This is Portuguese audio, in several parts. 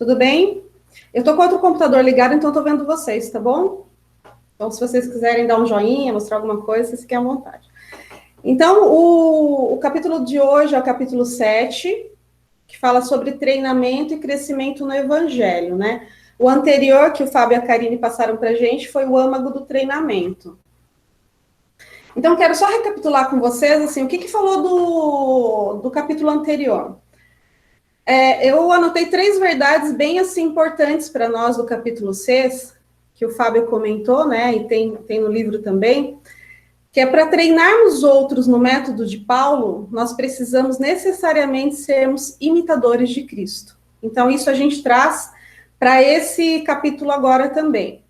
Tudo bem? Eu tô com outro computador ligado, então eu tô vendo vocês, tá bom? Então, se vocês quiserem dar um joinha, mostrar alguma coisa, vocês fiquem à vontade. Então, o capítulo de hoje é o capítulo 7, que fala sobre treinamento e crescimento no Evangelho, né? O anterior, que o Fábio e a Karine passaram para a gente, foi o âmago do treinamento. Então, quero só recapitular com vocês, assim, o que falou do capítulo anterior. Eu anotei 3 verdades bem, assim, importantes para nós do capítulo 6, que o Fábio comentou, né, e tem no livro também, que é para treinarmos outros no método de Paulo, nós precisamos necessariamente sermos imitadores de Cristo. Então, isso a gente traz para esse capítulo agora também.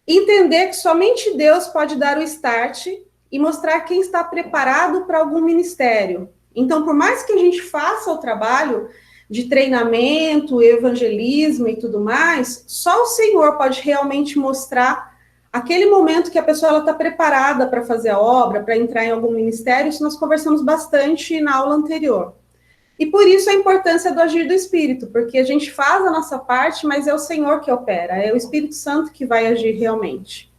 Entender que somente Deus pode dar o start e mostrar quem está preparado para algum ministério. Então, por mais que a gente faça o trabalho de treinamento, evangelismo e tudo mais, só o Senhor pode realmente mostrar aquele momento que a pessoa está preparada para fazer a obra, para entrar em algum ministério. Isso nós conversamos bastante na aula anterior. E por isso a importância do agir do Espírito, porque a gente faz a nossa parte, mas é o Senhor que opera, é o Espírito Santo que vai agir realmente.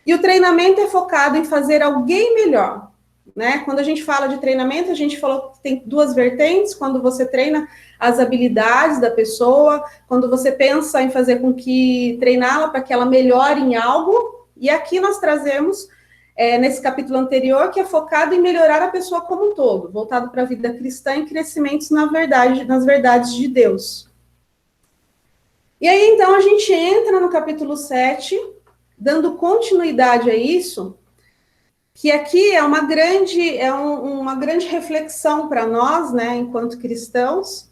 E o treinamento é focado em fazer alguém melhor, né? Quando a gente fala de treinamento, a gente falou que tem 2 vertentes, quando você treina as habilidades da pessoa, quando você pensa em fazer com que treiná-la para que ela melhore em algo, e aqui nós trazemos nesse capítulo anterior, que é focado em melhorar a pessoa como um todo, voltado para a vida cristã e crescimentos nas verdades de Deus. E aí, então, a gente entra no capítulo 7, dando continuidade a isso, que aqui é uma grande reflexão para nós, né, enquanto cristãos,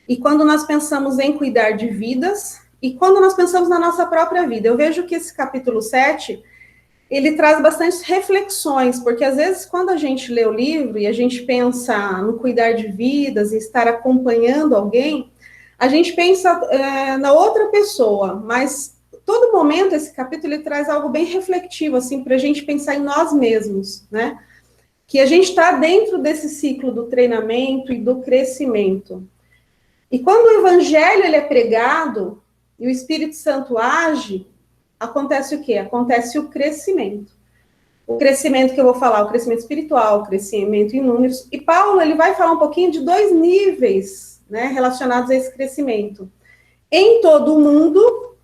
e quando nós pensamos em cuidar de vidas, e quando nós pensamos na nossa própria vida. Eu vejo que esse capítulo 7, ele traz bastante reflexões, porque às vezes quando a gente lê o livro e a gente pensa no cuidar de vidas e estar acompanhando alguém, a gente pensa na outra pessoa, mas todo momento esse capítulo ele traz algo bem reflexivo, assim, para a gente pensar em nós mesmos, né? Que a gente está dentro desse ciclo do treinamento e do crescimento. E quando o evangelho ele é pregado e o Espírito Santo age, acontece o quê? Acontece o crescimento. O crescimento que eu vou falar, o crescimento espiritual, o crescimento em números. E Paulo, ele vai falar um pouquinho de 2 níveis, né, relacionados a esse crescimento. Em todo o mundo,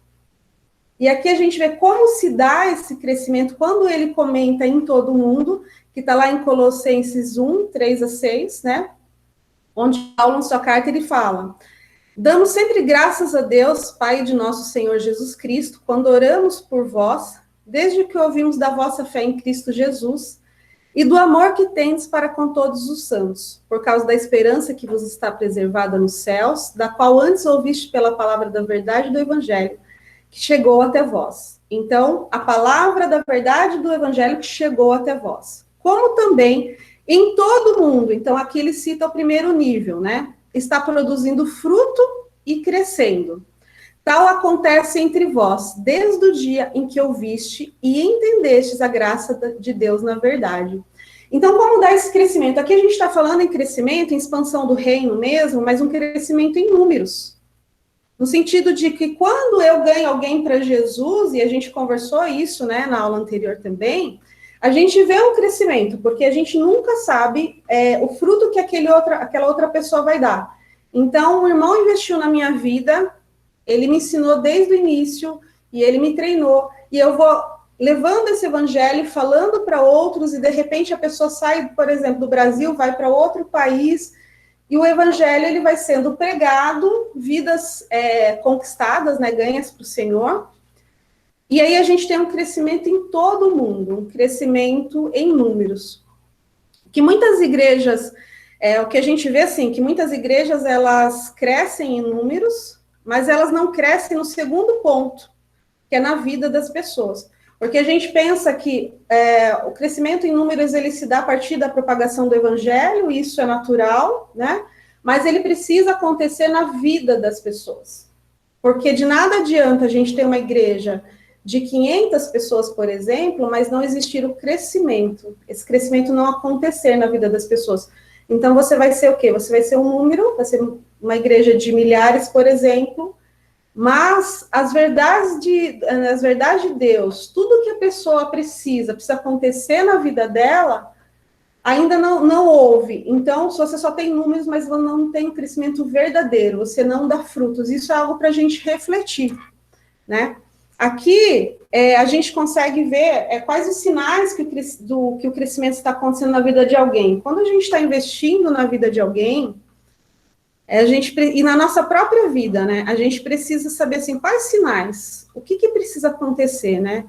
e aqui a gente vê como se dá esse crescimento quando ele comenta em todo o mundo, que está lá em Colossenses 1, 3-6, né, onde Paulo, em sua carta, ele fala: damos sempre graças a Deus, Pai de nosso Senhor Jesus Cristo, quando oramos por vós, desde que ouvimos da vossa fé em Cristo Jesus e do amor que tendes para com todos os santos, por causa da esperança que vos está preservada nos céus, da qual antes ouviste pela palavra da verdade do Evangelho, que chegou até vós. Então, a palavra da verdade do Evangelho que chegou até vós. Como também em todo mundo, então aqui ele cita o primeiro nível, né? Está produzindo fruto e crescendo. Tal acontece entre vós, desde o dia em que ouviste e entendestes a graça de Deus na verdade. Então, como dá esse crescimento? Aqui a gente está falando em crescimento, em expansão do reino mesmo, mas um crescimento em números. No sentido de que quando eu ganho alguém para Jesus, e a gente conversou isso, né, na aula anterior também, a gente vê um crescimento, porque a gente nunca sabe o fruto que aquela outra pessoa vai dar. Então, o irmão investiu na minha vida, ele me ensinou desde o início, e ele me treinou, e eu vou levando esse evangelho, falando para outros, e de repente a pessoa sai, por exemplo, do Brasil, vai para outro país, e o evangelho ele vai sendo pregado, vidas conquistadas, né, ganhas para o Senhor. E aí a gente tem um crescimento em todo o mundo, um crescimento em números. Que muitas igrejas, o que a gente vê assim, que muitas igrejas elas crescem em números, mas elas não crescem no segundo ponto, que é na vida das pessoas. Porque a gente pensa que o crescimento em números ele se dá a partir da propagação do evangelho, e isso é natural, né? Mas ele precisa acontecer na vida das pessoas. Porque de nada adianta a gente ter uma igreja de 500 pessoas, por exemplo, mas não existir o crescimento. Esse crescimento não acontecer na vida das pessoas. Então, você vai ser o quê? Você vai ser um número, vai ser uma igreja de milhares, por exemplo, Mas as verdades de Deus, tudo que a pessoa precisa acontecer na vida dela, ainda não houve. Então, se você só tem números, mas não tem um crescimento verdadeiro, você não dá frutos. Isso é algo para a gente refletir, né? Aqui, a gente consegue ver quais os sinais que o crescimento está acontecendo na vida de alguém. Quando a gente está investindo na vida de alguém, e na nossa própria vida, né? A gente precisa saber, assim, quais sinais, o que precisa acontecer, né?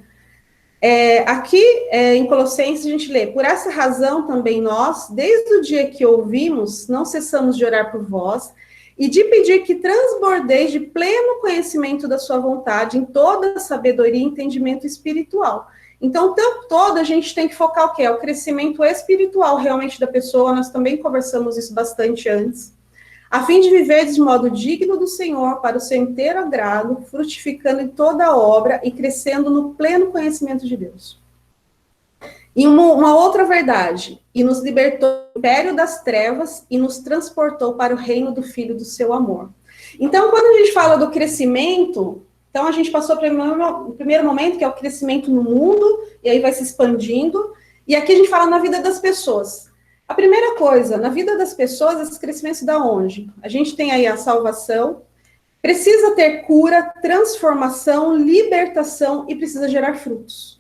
Aqui, em Colossenses, a gente lê: por essa razão também nós, desde o dia que ouvimos, não cessamos de orar por vós e de pedir que transbordeis de pleno conhecimento da sua vontade em toda sabedoria e entendimento espiritual. Então, o tempo todo a gente tem que focar o quê? O crescimento espiritual realmente da pessoa. Nós também conversamos isso bastante antes. A fim de viver de modo digno do Senhor, para o seu inteiro agrado, frutificando em toda a obra e crescendo no pleno conhecimento de Deus. E uma outra verdade: e nos libertou do império das trevas e nos transportou para o reino do Filho do seu amor. Então, quando a gente fala do crescimento, então a gente passou pelo primeiro momento, que é o crescimento no mundo, e aí vai se expandindo, e aqui a gente fala na vida das pessoas. A primeira coisa, na vida das pessoas, esse crescimento se dá onde? A gente tem aí a salvação, precisa ter cura, transformação, libertação e precisa gerar frutos.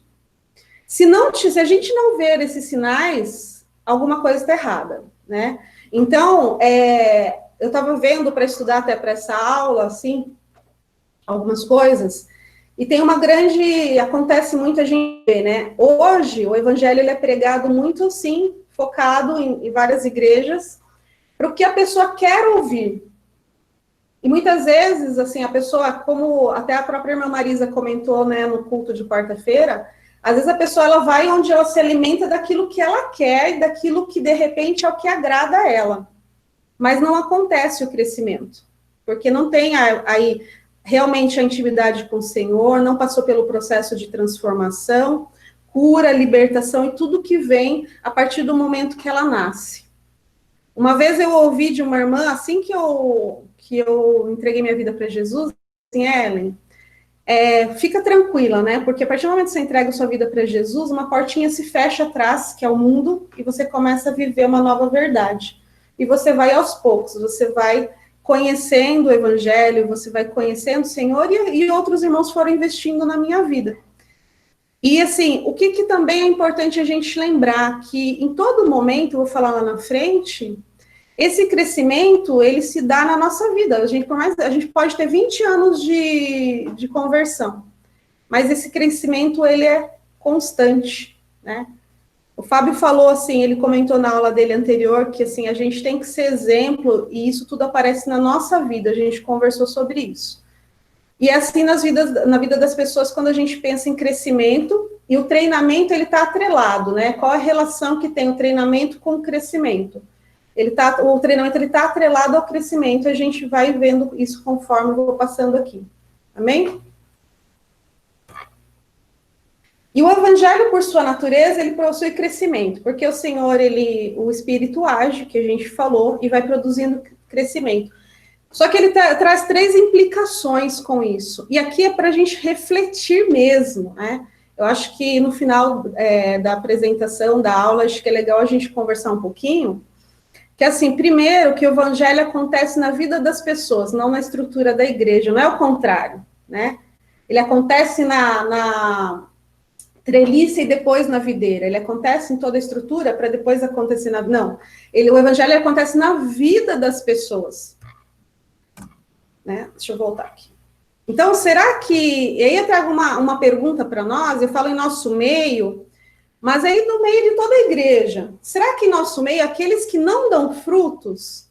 Se a gente não ver esses sinais, alguma coisa está errada, né? Então, eu estava vendo para estudar até para essa aula, assim, algumas coisas, e tem acontece muito a gente ver, né? Hoje, o evangelho ele é pregado muito, assim, focado em várias igrejas, para o que a pessoa quer ouvir. E muitas vezes, assim, a pessoa, como até a própria irmã Marisa comentou, né, no culto de quarta-feira, às vezes a pessoa ela vai onde ela se alimenta daquilo que ela quer e daquilo que, de repente, é o que agrada a ela. Mas não acontece o crescimento, porque não tem aí realmente a intimidade com o Senhor, não passou pelo processo de transformação, cura, libertação e tudo que vem a partir do momento que ela nasce. Uma vez eu ouvi de uma irmã, assim que eu entreguei minha vida para Jesus, assim, Ellen, fica tranquila, né? Porque a partir do momento que você entrega a sua vida para Jesus, uma portinha se fecha atrás, que é o mundo, e você começa a viver uma nova verdade. E você vai aos poucos, você vai conhecendo o Evangelho, você vai conhecendo o Senhor, e outros irmãos foram investindo na minha vida. E, assim, o que também é importante a gente lembrar, que em todo momento, eu vou falar lá na frente, esse crescimento, ele se dá na nossa vida. A gente pode ter 20 anos de conversão, mas esse crescimento, ele é constante, né? O Fábio falou, assim, ele comentou na aula dele anterior, que, assim, a gente tem que ser exemplo, e isso tudo aparece na nossa vida, a gente conversou sobre isso. E assim na vida das pessoas, quando a gente pensa em crescimento, e o treinamento, ele está atrelado, né? Qual a relação que tem o treinamento com o crescimento? O treinamento, ele está atrelado ao crescimento, e a gente vai vendo isso conforme eu vou passando aqui. Amém? E o evangelho, por sua natureza, ele possui crescimento, porque o Senhor, o Espírito age, que a gente falou, e vai produzindo crescimento. Só que ele traz 3 implicações com isso. E aqui é para a gente refletir mesmo, né? Eu acho que no final da apresentação, da aula, acho que é legal a gente conversar um pouquinho. Que, assim, primeiro, que o evangelho acontece na vida das pessoas, não na estrutura da igreja. Não é o contrário, né? Ele acontece na treliça e depois na videira. Ele acontece em toda a estrutura para depois acontecer na... Não. O evangelho acontece na vida das pessoas. Né? Deixa eu voltar aqui. Então, será que... E aí eu trago uma pergunta para nós, eu falo em nosso meio, mas aí no meio de toda a igreja. Será que em nosso meio, aqueles que não dão frutos,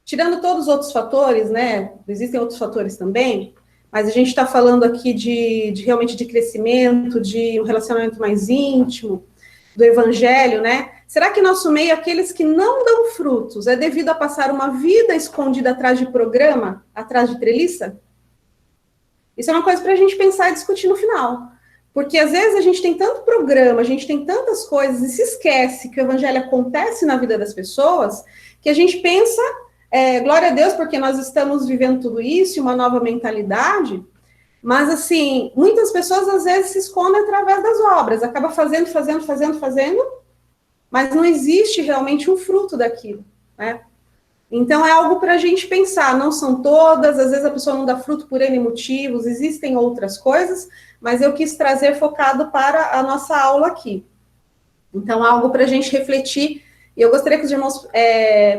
tirando todos os outros fatores, né? Existem outros fatores também, mas a gente está falando aqui realmente de crescimento, de um relacionamento mais íntimo, do evangelho, né? Será que em nosso meio, aqueles que não dão frutos, é devido a passar uma vida escondida atrás de programa, atrás de treliça? Isso é uma coisa para a gente pensar e discutir no final. Porque, às vezes, a gente tem tanto programa, a gente tem tantas coisas, e se esquece que o evangelho acontece na vida das pessoas, que a gente pensa glória a Deus, porque nós estamos vivendo tudo isso, uma nova mentalidade, mas, assim, muitas pessoas, às vezes, se escondem através das obras, acaba fazendo, mas não existe realmente um fruto daquilo, né? Então, é algo para a gente pensar, não são todas, às vezes a pessoa não dá fruto por N motivos, existem outras coisas, mas eu quis trazer focado para a nossa aula aqui. Então, algo para a gente refletir, e eu gostaria que os irmãos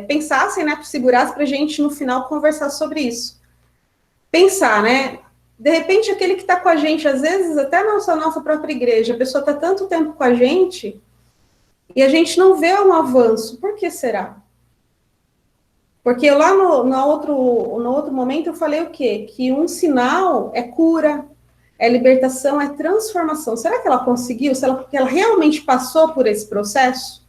pensassem, né, segurassem para a gente, no final, conversar sobre isso. Pensar, né, de repente, aquele que está com a gente, às vezes, até na nossa própria igreja, a pessoa está tanto tempo com a gente, e a gente não vê um avanço, por que será? Porque lá no outro momento eu falei o quê? Que um sinal é cura, é libertação, é transformação. Será que ela conseguiu? Que ela realmente passou por esse processo?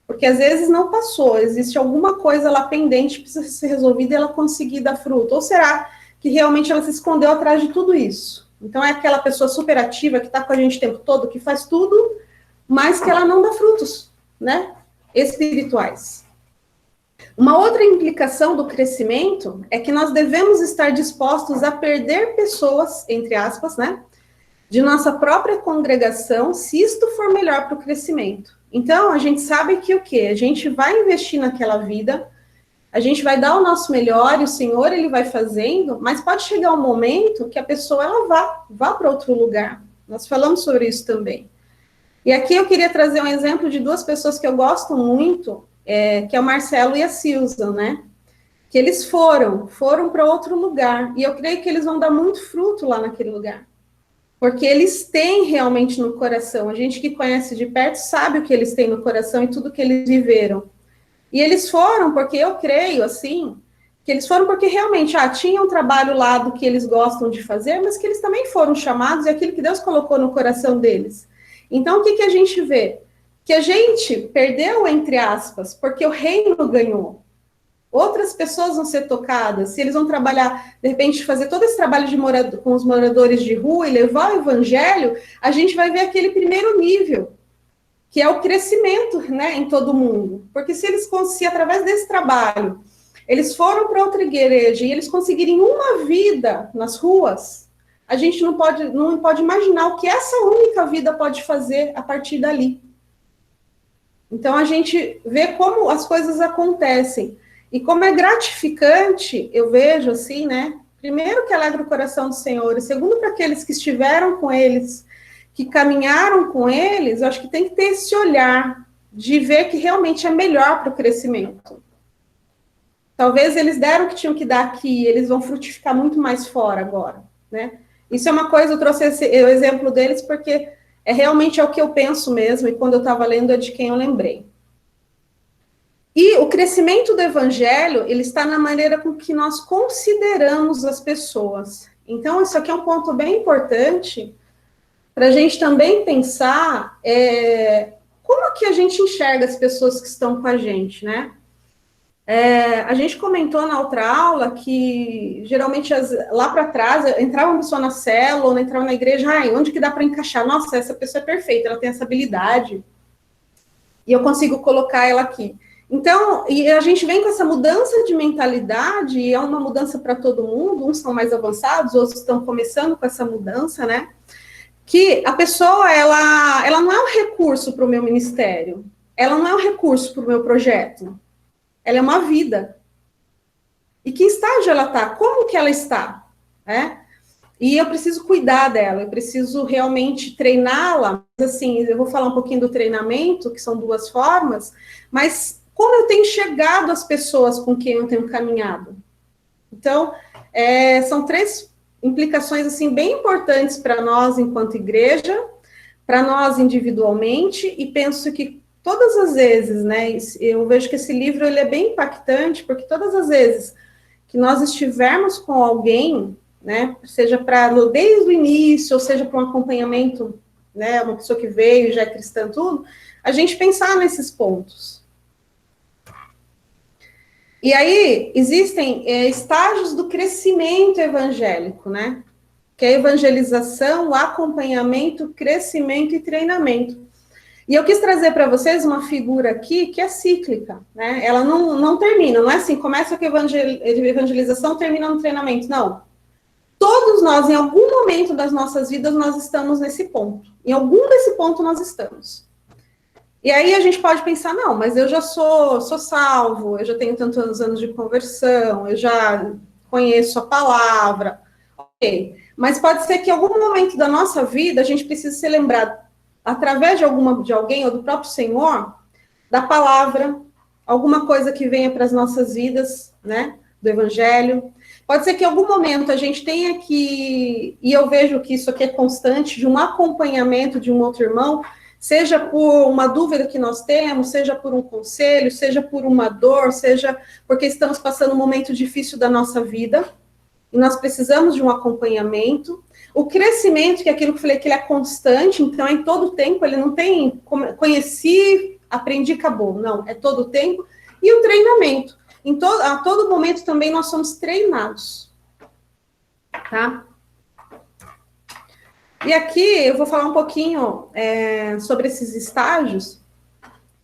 Porque às vezes não passou, existe alguma coisa lá pendente que precisa ser resolvida e ela conseguir dar fruto. Ou será que realmente ela se escondeu atrás de tudo isso? Então é aquela pessoa super ativa que está com a gente o tempo todo, que faz tudo, mas que ela não dá frutos, né? Espirituais. Uma outra implicação do crescimento é que nós devemos estar dispostos a perder pessoas, entre aspas, né, de nossa própria congregação, se isto for melhor para o crescimento. Então, a gente sabe que o quê? A gente vai investir naquela vida, a gente vai dar o nosso melhor, e o Senhor, Ele vai fazendo, mas pode chegar um momento que a pessoa, ela vá para outro lugar. Nós falamos sobre isso também. E aqui eu queria trazer um exemplo de duas pessoas que eu gosto muito, que é o Marcelo e a Silza, né? Que eles foram para outro lugar, e eu creio que eles vão dar muito fruto lá naquele lugar, porque eles têm realmente no coração, a gente que conhece de perto sabe o que eles têm no coração e tudo que eles viveram, e eles foram porque eu creio, assim, que eles foram porque realmente, tinha um trabalho lá do que eles gostam de fazer, mas que eles também foram chamados, e aquilo que Deus colocou no coração deles. Então, o que a gente vê? Que a gente perdeu, entre aspas, porque o reino ganhou. Outras pessoas vão ser tocadas, se eles vão trabalhar, de repente, fazer todo esse trabalho com os moradores de rua e levar o evangelho, a gente vai ver aquele primeiro nível, que é o crescimento, né, em todo mundo. Porque se através desse trabalho, eles foram para outra igreja e eles conseguirem uma vida nas ruas, a gente não pode imaginar o que essa única vida pode fazer a partir dali. Então, a gente vê como as coisas acontecem. E como é gratificante, eu vejo assim, né? Primeiro, que alegra o coração do Senhor. E segundo, para aqueles que estiveram com eles, que caminharam com eles, eu acho que tem que ter esse olhar de ver que realmente é melhor para o crescimento. Talvez eles deram o que tinham que dar aqui, eles vão frutificar muito mais fora agora, né? Isso é uma coisa, eu trouxe o exemplo deles porque realmente é o que eu penso mesmo, e quando eu estava lendo é de quem eu lembrei. E o crescimento do evangelho, ele está na maneira com que nós consideramos as pessoas. Então, isso aqui é um ponto bem importante para a gente também pensar como que a gente enxerga as pessoas que estão com a gente, né? A gente comentou na outra aula que, geralmente, lá para trás, entrava uma pessoa na célula, ou entrava na igreja, onde que dá para encaixar? Nossa, essa pessoa é perfeita, ela tem essa habilidade, e eu consigo colocar ela aqui. Então, e a gente vem com essa mudança de mentalidade, e é uma mudança para todo mundo, uns são mais avançados, outros estão começando com essa mudança, né? Que a pessoa, ela não é um recurso para o meu ministério, ela não é um recurso para o meu projeto, ela é uma vida. E que estágio ela está? Como que ela está? E eu preciso cuidar dela, eu preciso realmente treiná-la. Assim, eu vou falar um pouquinho do treinamento, que são duas formas, mas como eu tenho enxergado as pessoas com quem eu tenho caminhado. Então, são três implicações assim, bem importantes para nós enquanto igreja, para nós individualmente, e penso que todas as vezes, né, eu vejo que esse livro ele é bem impactante, porque todas as vezes que nós estivermos com alguém, né, seja desde o início, ou seja para um acompanhamento, né, uma pessoa que veio, já é cristã, tudo, a gente pensar nesses pontos. E aí, existem estágios do crescimento evangélico, né? Que é a evangelização, o acompanhamento, crescimento e treinamento. E eu quis trazer para vocês uma figura aqui que é cíclica, né? Ela não termina, não é assim, começa com a evangelização, termina no treinamento, não. Todos nós, em algum momento das nossas vidas, nós estamos nesse ponto. Em algum desse ponto nós estamos. E aí a gente pode pensar, não, mas eu já sou salvo, eu já tenho tantos anos de conversão, eu já conheço a palavra. Ok, mas pode ser que em algum momento da nossa vida a gente precise ser lembrado, através de alguém ou do próprio Senhor, da palavra, alguma coisa que venha para as nossas vidas, né, do Evangelho. Pode ser que em algum momento a gente tenha que, e eu vejo que isso aqui é constante, de um acompanhamento de um outro irmão, seja por uma dúvida que nós temos, seja por um conselho, seja por uma dor, seja porque estamos passando um momento difícil da nossa vida, e nós precisamos de um acompanhamento. O crescimento, que é aquilo que eu falei, que ele é constante, então em todo o tempo, ele não tem, conheci, aprendi, acabou, não, é todo o tempo. E o treinamento, a todo momento também nós somos treinados, tá? E aqui eu vou falar um pouquinho sobre esses estágios,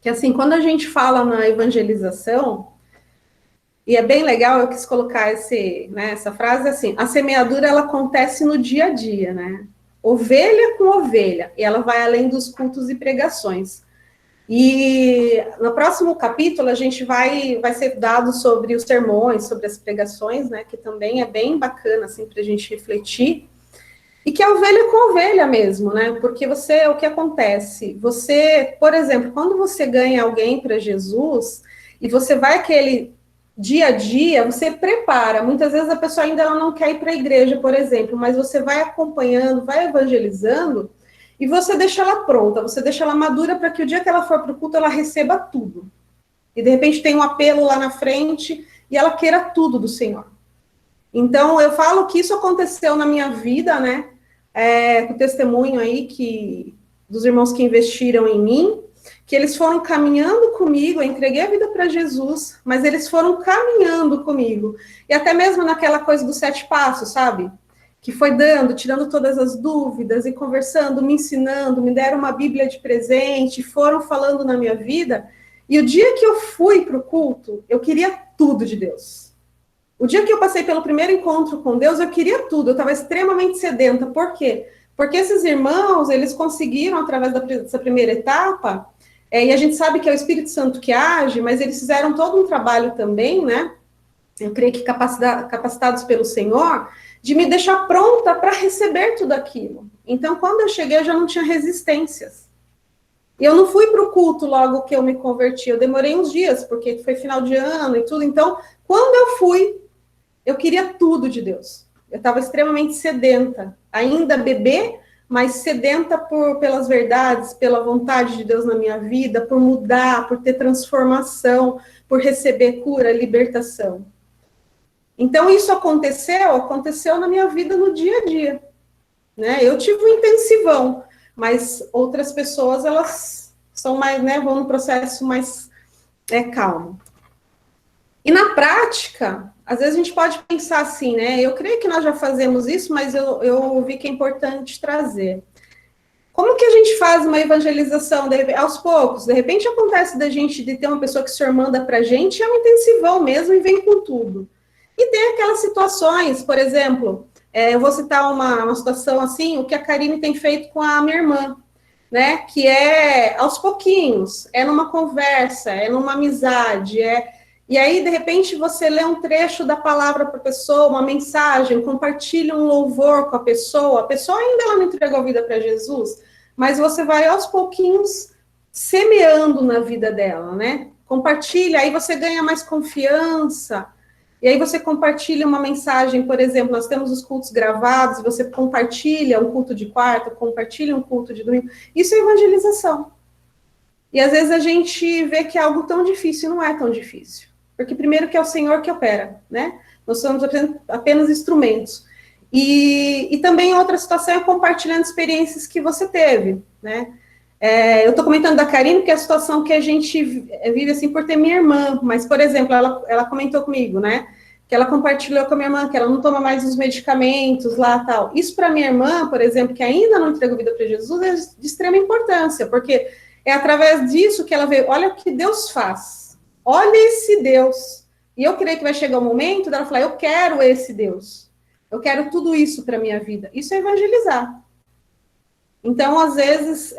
que assim, quando a gente fala na evangelização, e é bem legal, eu quis colocar essa frase assim, a semeadura, ela acontece no dia a dia, né? Ovelha com ovelha, e ela vai além dos cultos e pregações. E no próximo capítulo, a gente vai ser dado sobre os sermões, sobre as pregações, né? Que também é bem bacana, assim, para a gente refletir. E que é ovelha com ovelha mesmo, né? Porque o que acontece? Você, por exemplo, quando você ganha alguém para Jesus, e você vai aquele dia a dia, você prepara. Muitas vezes a pessoa ainda ela não quer ir para a igreja, por exemplo, mas você vai acompanhando, vai evangelizando, e você deixa ela pronta, você deixa ela madura para que o dia que ela for para o culto, ela receba tudo. E de repente tem um apelo lá na frente, e ela queira tudo do Senhor. Então, eu falo que isso aconteceu na minha vida, né? Com o testemunho aí dos irmãos que investiram em mim, que eles foram caminhando comigo, eu entreguei a vida para Jesus, mas eles foram caminhando comigo. E até mesmo naquela coisa dos 7 passos, sabe? Que foi tirando todas as dúvidas e conversando, me ensinando, me deram uma Bíblia de presente, foram falando na minha vida. E o dia que eu fui para o culto, eu queria tudo de Deus. O dia que eu passei pelo primeiro encontro com Deus, eu queria tudo, eu estava extremamente sedenta. Por quê? Porque esses irmãos, eles conseguiram, através dessa primeira etapa, e a gente sabe que é o Espírito Santo que age, mas eles fizeram todo um trabalho também, né? Eu creio que capacitados pelo Senhor, de me deixar pronta para receber tudo aquilo. Então, quando eu cheguei, eu já não tinha resistências. E eu não fui para o culto logo que eu me converti, eu demorei uns dias, porque foi final de ano e tudo. Então, quando eu fui, eu queria tudo de Deus. Eu estava extremamente sedenta, ainda bebê, mas sedenta pelas verdades, pela vontade de Deus na minha vida, por mudar, por ter transformação, por receber cura, libertação. Então, isso aconteceu na minha vida no dia a dia. Né? Eu tive um intensivão, mas outras pessoas, elas são mais, né, vão num processo mais calmo. E na prática, às vezes a gente pode pensar assim, né? Eu creio que nós já fazemos isso, mas eu vi que é importante trazer. Como que a gente faz uma evangelização aos poucos? De repente acontece da gente de ter uma pessoa que o senhor manda para a gente, é um intensivão mesmo e vem com tudo. E tem aquelas situações, por exemplo, eu vou citar uma situação assim, o que a Karine tem feito com a minha irmã, né? Que é aos pouquinhos, é numa conversa, é numa amizade, E aí, de repente, você lê um trecho da palavra para a pessoa, uma mensagem, compartilha um louvor com a pessoa ainda ela não entregou a vida para Jesus, mas você vai aos pouquinhos semeando na vida dela, né? Compartilha, aí você ganha mais confiança, e aí você compartilha uma mensagem, por exemplo, nós temos os cultos gravados, você compartilha um culto de quarta, compartilha um culto de domingo, isso é evangelização. E às vezes a gente vê que é algo tão difícil, não é tão difícil. Porque primeiro que é o Senhor que opera, né? Nós somos apenas instrumentos. E também outra situação é compartilhando experiências que você teve, né? Eu estou comentando da Karine, que é a situação que a gente vive assim por ter minha irmã, mas, por exemplo, ela comentou comigo, né? Que ela compartilhou com a minha irmã, que ela não toma mais os medicamentos lá e tal. Isso para minha irmã, por exemplo, que ainda não entregou vida para Jesus, é de extrema importância, porque é através disso que ela vê, olha o que Deus faz, olha esse Deus. E eu creio que vai chegar o momento dela falar, eu quero esse Deus, eu quero tudo isso para a minha vida. Isso é evangelizar. Então, às vezes,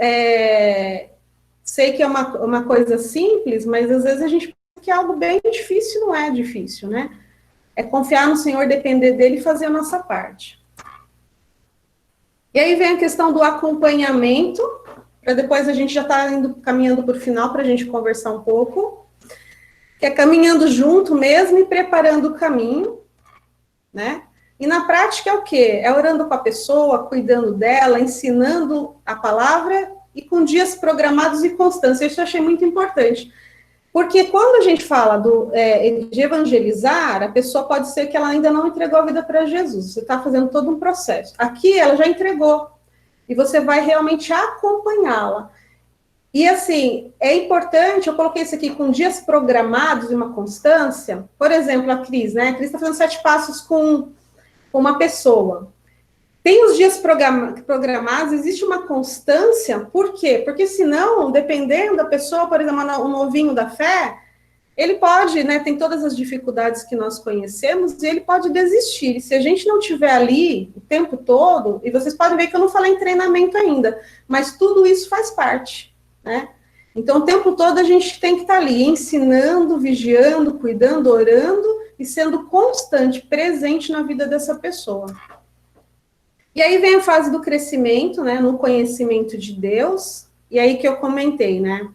sei que é uma coisa simples, mas às vezes a gente pensa que é algo bem difícil, não é difícil, né? É confiar no Senhor, depender dele e fazer a nossa parte. E aí vem a questão do acompanhamento, para depois a gente já está caminhando para o final, para a gente conversar um pouco, que é caminhando junto mesmo e preparando o caminho, né? E na prática é o quê? É orando com a pessoa, cuidando dela, ensinando a palavra e com dias programados e constância. Isso eu achei muito importante. Porque quando a gente fala de evangelizar, a pessoa pode ser que ela ainda não entregou a vida para Jesus. Você está fazendo todo um processo. Aqui ela já entregou. E você vai realmente acompanhá-la. E assim, é importante, eu coloquei isso aqui com dias programados e uma constância. Por exemplo, a Cris, né? A Cris está fazendo 7 passos com uma pessoa. Tem os dias programados, existe uma constância, por quê? Porque senão, dependendo da pessoa, por exemplo, um novinho da fé, ele pode, né, tem todas as dificuldades que nós conhecemos, e ele pode desistir. E se a gente não estiver ali o tempo todo, e vocês podem ver que eu não falei em treinamento ainda, mas tudo isso faz parte, né? Então, o tempo todo a gente tem que estar ali, ensinando, vigiando, cuidando, orando, e sendo constante, presente na vida dessa pessoa. E aí vem a fase do crescimento, né, no conhecimento de Deus, e aí que eu comentei, né,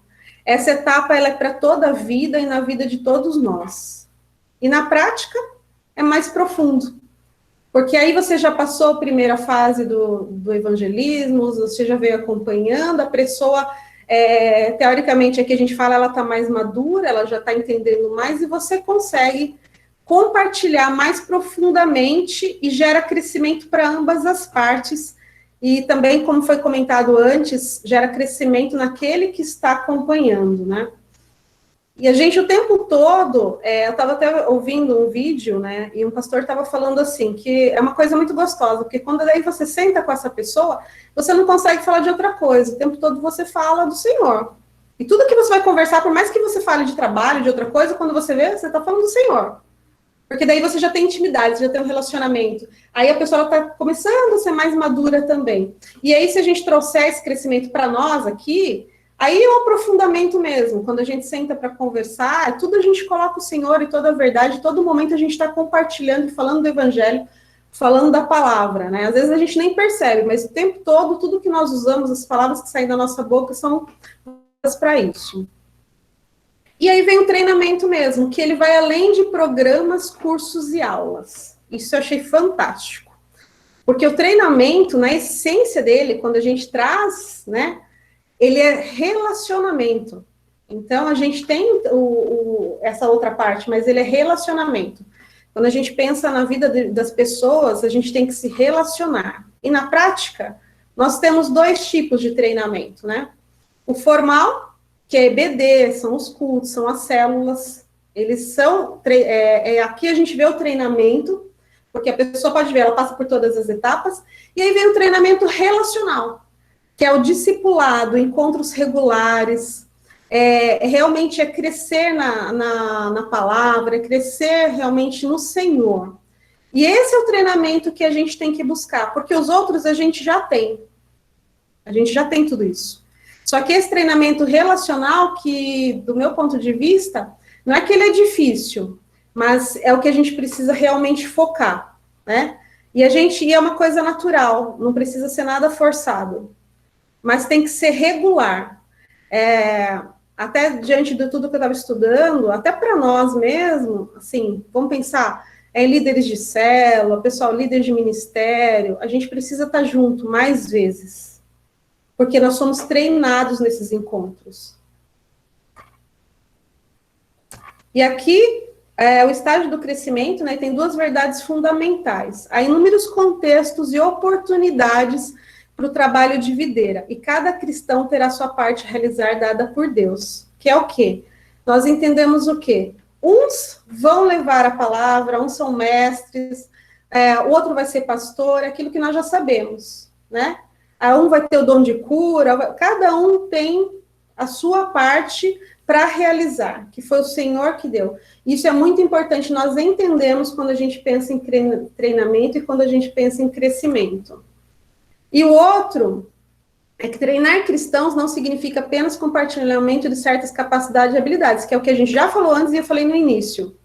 essa etapa ela é para toda a vida e na vida de todos nós. E na prática é mais profundo, porque aí você já passou a primeira fase do evangelismo, você já veio acompanhando, a pessoa, teoricamente, aqui a gente fala, ela está mais madura, ela já está entendendo mais, e você consegue compartilhar mais profundamente e gera crescimento para ambas as partes. E também, como foi comentado antes, gera crescimento naquele que está acompanhando, né? E a gente, o tempo todo, eu estava até ouvindo um vídeo, né, e um pastor estava falando assim, que é uma coisa muito gostosa, porque quando daí você senta com essa pessoa, você não consegue falar de outra coisa, o tempo todo você fala do Senhor. E tudo que você vai conversar, por mais que você fale de trabalho, de outra coisa, quando você vê, você está falando do Senhor. Porque daí você já tem intimidade, você já tem um relacionamento. Aí a pessoa está começando a ser mais madura também. E aí, se a gente trouxer esse crescimento para nós aqui, aí é um aprofundamento mesmo. Quando a gente senta para conversar, tudo a gente coloca o Senhor e toda a verdade, todo momento a gente está compartilhando e falando do Evangelho, falando da palavra, né? Às vezes a gente nem percebe, mas o tempo todo, tudo que nós usamos, as palavras que saem da nossa boca são para isso. E aí vem o treinamento mesmo, que ele vai além de programas, cursos e aulas. Isso eu achei fantástico. Porque o treinamento, na essência dele, quando a gente traz, né, ele é relacionamento. Então, a gente tem essa outra parte, mas ele é relacionamento. Quando a gente pensa na vida das pessoas, a gente tem que se relacionar. E na prática, nós temos 2 tipos de treinamento, né? O formal, que é EBD, são os cultos, são as células, eles são, aqui a gente vê o treinamento, porque a pessoa pode ver, ela passa por todas as etapas, e aí vem o treinamento relacional, que é o discipulado, encontros regulares, realmente é crescer na palavra, é crescer realmente no Senhor. E esse é o treinamento que a gente tem que buscar, porque os outros a gente já tem tudo isso. Só que esse treinamento relacional, que, do meu ponto de vista, não é que ele é difícil, mas é o que a gente precisa realmente focar, né? E é uma coisa natural, não precisa ser nada forçado, mas tem que ser regular. Até diante de tudo que eu estava estudando, até para nós mesmo, assim, vamos pensar, líderes de célula, pessoal, líder de ministério, a gente precisa estar junto mais vezes, porque nós somos treinados nesses encontros. E aqui, o estágio do crescimento, né, tem 2 verdades fundamentais. Há inúmeros contextos e oportunidades para o trabalho de videira, e cada cristão terá sua parte a realizar dada por Deus, que é o quê? Nós entendemos o quê? Uns vão levar a palavra, uns são mestres, o outro vai ser pastor, aquilo que nós já sabemos, né? Um vai ter o dom de cura, cada um tem a sua parte para realizar, que foi o Senhor que deu. Isso é muito importante, nós entendemos quando a gente pensa em treinamento e quando a gente pensa em crescimento. E o outro é que treinar cristãos não significa apenas compartilhamento de certas capacidades e habilidades, que é o que a gente já falou antes e eu falei no início,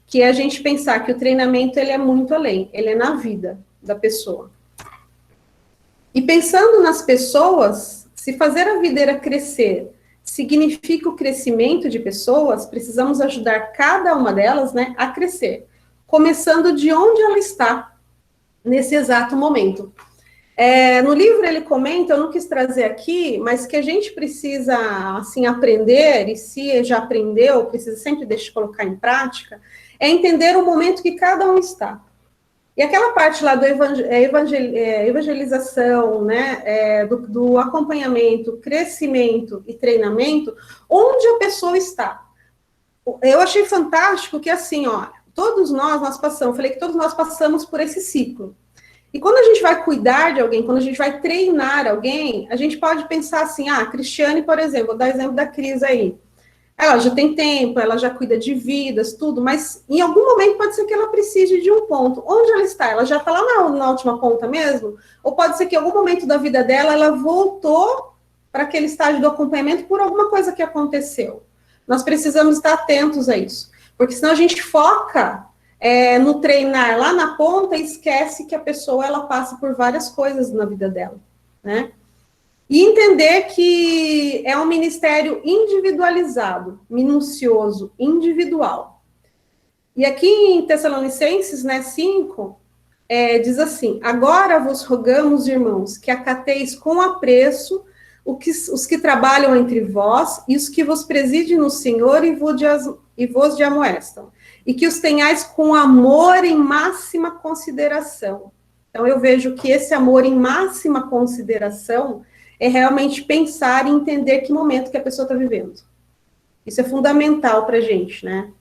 que é a gente pensar que o treinamento ele é muito além, ele é na vida da pessoa. E pensando nas pessoas, se fazer a videira crescer significa o crescimento de pessoas, precisamos ajudar cada uma delas, né, a crescer, começando de onde ela está nesse exato momento. No livro ele comenta, eu não quis trazer aqui, mas que a gente precisa, assim, aprender, e se já aprendeu, precisa sempre deixar colocar em prática, é entender o momento que cada um está. E aquela parte lá do evangelização, né, do acompanhamento, crescimento e treinamento, onde a pessoa está. Eu achei fantástico que, assim, ó, todos nós passamos, falei que todos nós passamos por esse ciclo. E quando a gente vai cuidar de alguém, quando a gente vai treinar alguém, a gente pode pensar assim, a Cristiane, por exemplo, vou dar exemplo da Cris aí. Ela já tem tempo, ela já cuida de vidas, tudo, mas em algum momento pode ser que ela precise de um ponto. Onde ela está? Ela já está lá na última ponta mesmo? Ou pode ser que em algum momento da vida dela, ela voltou para aquele estágio do acompanhamento por alguma coisa que aconteceu. Nós precisamos estar atentos a isso, porque senão a gente foca no treinar lá na ponta e esquece que a pessoa ela passa por várias coisas na vida dela, né? E entender que é um ministério individualizado, minucioso, individual. E aqui em Tessalonicenses, né, 5, diz assim, agora vos rogamos, irmãos, que acateis com apreço os que trabalham entre vós e os que vos presidem no Senhor e vos de amoestam, e que os tenhais com amor em máxima consideração. Então, eu vejo que esse amor em máxima consideração é realmente pensar e entender que momento que a pessoa está vivendo. Isso é fundamental para a gente, né?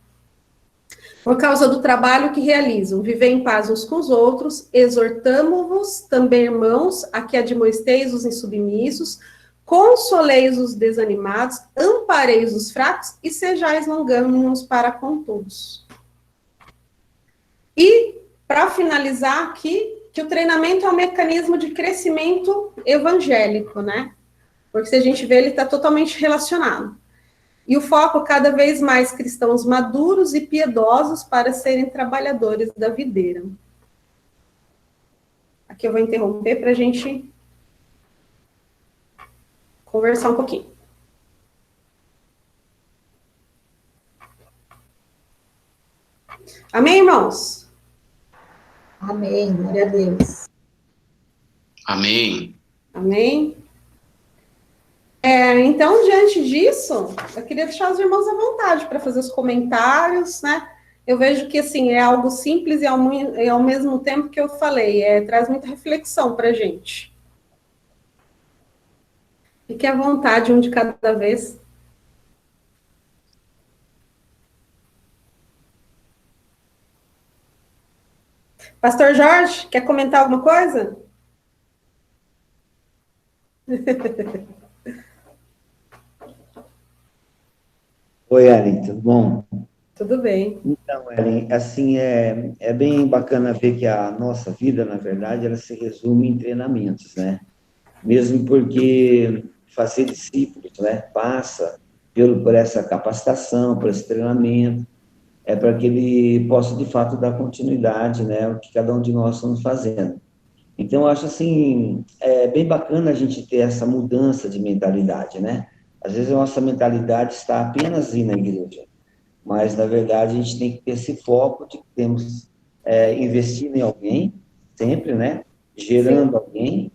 Por causa do trabalho que realizam, viver em paz uns com os outros, exortamo-vos também, irmãos, a que admoesteis os insubmissos, consoleis os desanimados, ampareis os fracos e sejais longânimos para com todos. E, para finalizar aqui, que o treinamento é um mecanismo de crescimento evangélico, né? Porque se a gente vê, ele está totalmente relacionado. E o foco cada vez mais cristãos maduros e piedosos para serem trabalhadores da videira. Aqui eu vou interromper para a gente conversar um pouquinho. Amém, irmãos? Amém, glória a Deus. Amém. Amém. Então, diante disso, eu queria deixar os irmãos à vontade para fazer os comentários, né? Eu vejo que, assim, é algo simples e ao mesmo tempo que eu falei, traz muita reflexão para a gente. Fique à vontade, um de cada vez. Pastor Jorge, quer comentar alguma coisa? Oi, Ellen, tudo bom? Tudo bem. Então, Ellen, assim, é bem bacana ver que a nossa vida, na verdade, ela se resume em treinamentos, né? Mesmo porque fazer discípulos, né, passa por essa capacitação, por esse treinamento, para que ele possa, de fato, dar continuidade, né, ao que cada um de nós estamos fazendo. Então, eu acho, assim, bem bacana a gente ter essa mudança de mentalidade, né? Às vezes a nossa mentalidade está apenas ir na igreja, mas, na verdade, a gente tem que ter esse foco de que temos investindo em alguém, sempre, né? Gerando alguém.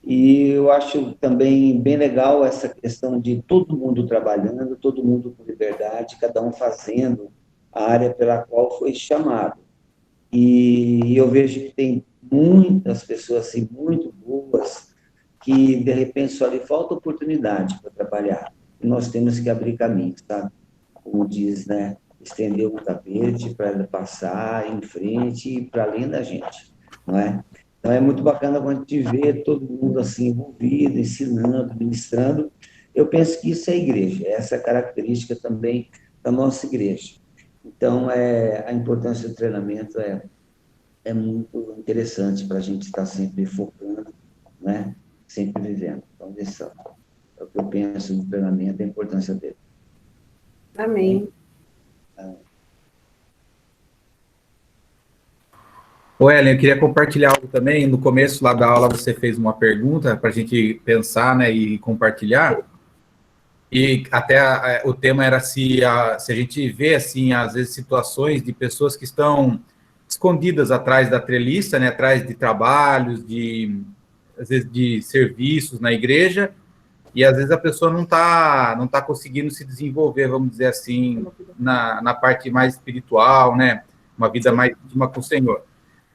E eu acho também bem legal essa questão de todo mundo trabalhando, todo mundo com liberdade, cada um fazendo a área pela qual foi chamado. E eu vejo que tem muitas pessoas assim, muito boas, que de repente só lhe falta oportunidade para trabalhar. E nós temos que abrir caminho, sabe? Como diz, né? Estender um tapete para ela passar em frente e para além da gente, não é? Então é muito bacana quando a gente vê todo mundo assim envolvido, ensinando, ministrando. eu penso que isso é igreja, essa é a característica também da nossa igreja. Então, a importância do treinamento é muito interessante para a gente estar sempre focando, né? Sempre vivendo. Então, esse é o que eu penso do treinamento, a importância dele. Amém. Ô, Ellen, eu queria compartilhar algo também. No começo lá da aula você fez uma pergunta para a gente pensar, né, e compartilhar. E até o tema era se a gente vê, assim, às vezes, situações de pessoas que estão escondidas atrás da treliça, né, atrás de trabalhos, às vezes, de serviços na igreja, e às vezes a pessoa não tá conseguindo se desenvolver, vamos dizer assim, na parte mais espiritual, né, uma vida mais íntima com o Senhor.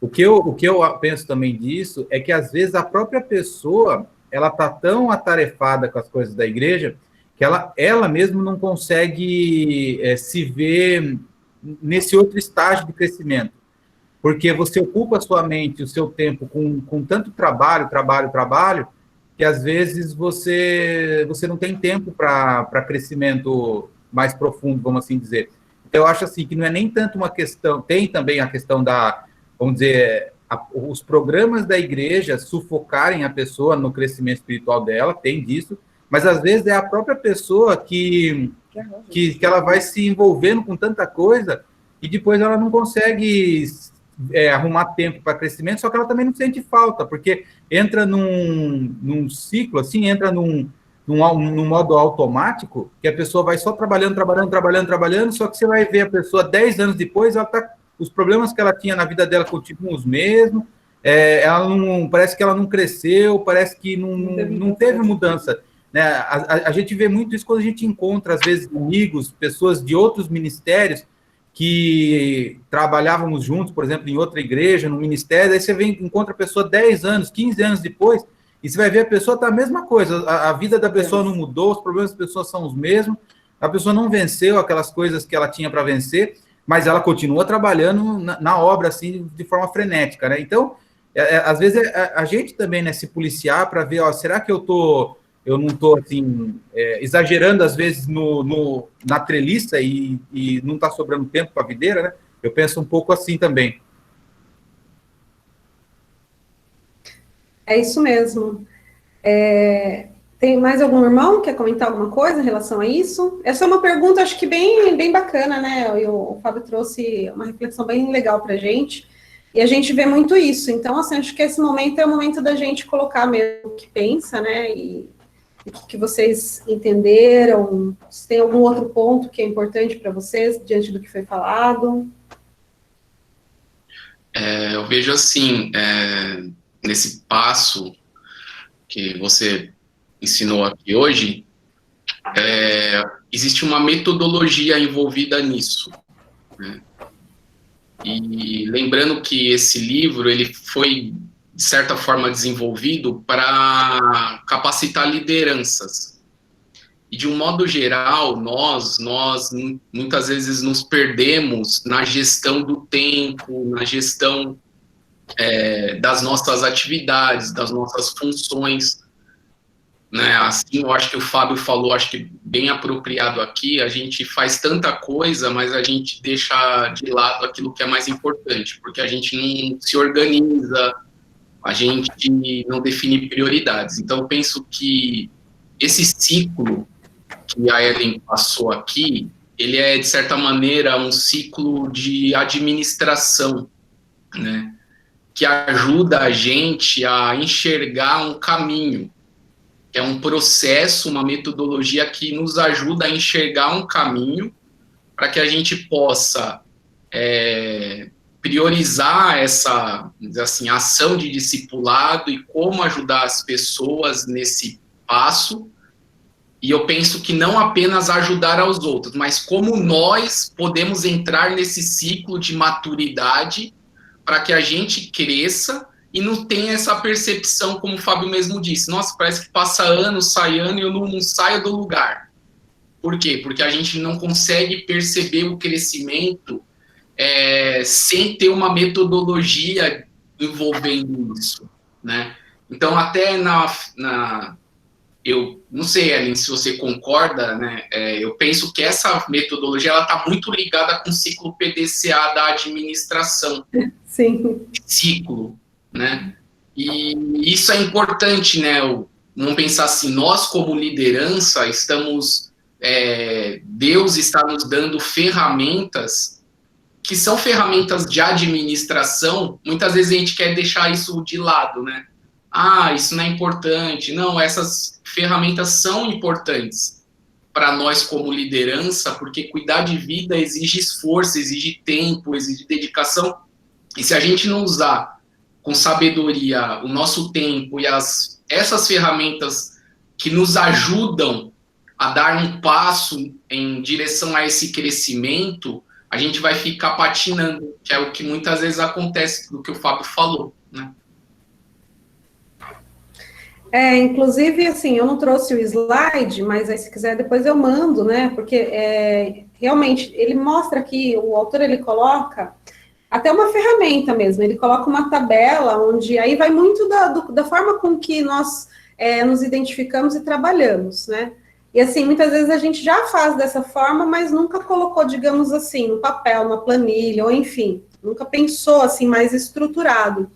O que eu penso também disso é que, às vezes, a própria pessoa, ela está tão atarefada com as coisas da igreja que ela mesma não consegue se ver nesse outro estágio de crescimento. Porque você ocupa a sua mente, o seu tempo com tanto trabalho, que, às vezes, você não tem tempo para crescimento mais profundo, vamos assim dizer. Então, eu acho assim que não é nem tanto uma questão... Tem também a questão vamos dizer, os programas da igreja sufocarem a pessoa no crescimento espiritual dela, tem disso, mas às vezes é a própria pessoa que ela vai se envolvendo com tanta coisa e depois ela não consegue arrumar tempo para crescimento, só que ela também não sente falta, porque entra num ciclo, assim, entra num modo automático, que a pessoa vai só trabalhando, só que você vai ver a pessoa 10 anos depois, os problemas que ela tinha na vida dela continuam os mesmos, parece que ela não cresceu, parece que não teve mudança. Né? A gente vê muito isso quando a gente encontra, às vezes, amigos, pessoas de outros ministérios que trabalhávamos juntos, por exemplo, em outra igreja, no ministério, aí você encontra a pessoa 10 anos, 15 anos depois, e você vai ver a pessoa está a mesma coisa, a vida da pessoa não mudou, os problemas das pessoas são os mesmos, a pessoa não venceu aquelas coisas que ela tinha para vencer, mas ela continua trabalhando na obra, assim, de forma frenética, né? Então, às vezes, a gente também, né, se policiar para ver, será que eu não estou, assim, exagerando, às vezes, na treliça e não está sobrando tempo para a videira, né? Eu penso um pouco assim também. É isso mesmo. Tem mais algum irmão que quer comentar alguma coisa em relação a isso? Essa é uma pergunta, acho que bem bacana, né? E o Fábio trouxe uma reflexão bem legal para a gente. E a gente vê muito isso. Então, assim, acho que esse momento é o momento da gente colocar mesmo o que pensa, né? E o que vocês entenderam. Se tem algum outro ponto que é importante para vocês, diante do que foi falado. Eu vejo assim, nesse passo que você ensinou aqui hoje, existe uma metodologia envolvida nisso, né? E lembrando que esse livro, ele foi, de certa forma, desenvolvido para capacitar lideranças. E, de um modo geral, nós muitas vezes nos perdemos na gestão do tempo, na gestão das nossas atividades, das nossas funções, né? Assim, eu acho que o Fábio falou, acho que bem apropriado aqui, a gente faz tanta coisa, mas a gente deixa de lado aquilo que é mais importante, porque a gente não se organiza, a gente não define prioridades. Então, eu penso que esse ciclo que a Ellen passou aqui, ele é, de certa maneira, um ciclo de administração, né? Que ajuda a gente a enxergar um caminho. É um processo, uma metodologia que nos ajuda a enxergar um caminho para que a gente possa priorizar essa, assim, ação de discipulado e como ajudar as pessoas nesse passo. E eu penso que não apenas ajudar aos outros, mas como nós podemos entrar nesse ciclo de maturidade para que a gente cresça e não tenha essa percepção, como o Fábio mesmo disse, nossa, parece que passa ano, sai ano e eu não saio do lugar. Por quê? Porque a gente não consegue perceber o crescimento sem ter uma metodologia envolvendo isso, né? Então, até eu não sei, Ellen, se você concorda, né? Eu penso que essa metodologia ela está muito ligada com o ciclo PDCA da administração. Sim. Ciclo, né? E isso é importante, né? Vamos pensar assim, nós como liderança estamos, Deus está nos dando ferramentas que são ferramentas de administração. Muitas vezes a gente quer deixar isso de lado, né? Ah, isso não é importante. Não, essas ferramentas são importantes para nós como liderança, porque cuidar de vida exige esforço, exige tempo, exige dedicação. E se a gente não usar com sabedoria o nosso tempo e essas ferramentas que nos ajudam a dar um passo em direção a esse crescimento, a gente vai ficar patinando, que é o que muitas vezes acontece, do que o Fábio falou, né? Inclusive, assim, eu não trouxe o slide, mas aí, se quiser, depois eu mando, né? Porque, realmente, ele mostra aqui, o autor, ele coloca até uma ferramenta mesmo, ele coloca uma tabela, onde aí vai muito da forma com que nós nos identificamos e trabalhamos, né? E, assim, muitas vezes a gente já faz dessa forma, mas nunca colocou, digamos assim, no papel, numa planilha, ou enfim, nunca pensou, assim, mais estruturado.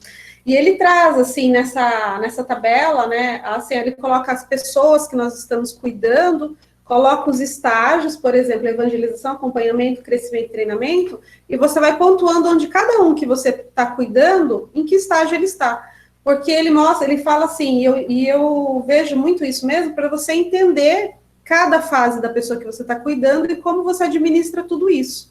E ele traz, assim, nessa tabela, né, assim, ele coloca as pessoas que nós estamos cuidando, coloca os estágios, por exemplo, evangelização, acompanhamento, crescimento e treinamento, e você vai pontuando onde cada um que você está cuidando, em que estágio ele está. Porque ele mostra, ele fala assim, e eu vejo muito isso mesmo, para você entender cada fase da pessoa que você está cuidando e como você administra tudo isso.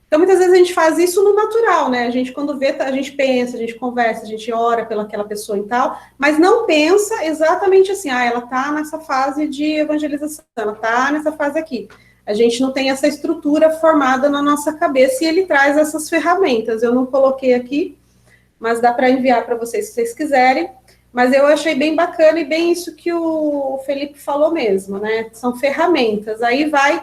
Então, muitas vezes a gente faz isso no natural, né? A gente, quando vê, a gente pensa, a gente conversa, a gente ora pelaquela pessoa e tal, mas não pensa exatamente assim, ela está nessa fase de evangelização, ela está nessa fase aqui. A gente não tem essa estrutura formada na nossa cabeça e ele traz essas ferramentas. Eu não coloquei aqui, mas dá para enviar para vocês se vocês quiserem. Mas eu achei bem bacana e bem isso que o Felipe falou mesmo, né? São ferramentas. Aí vai...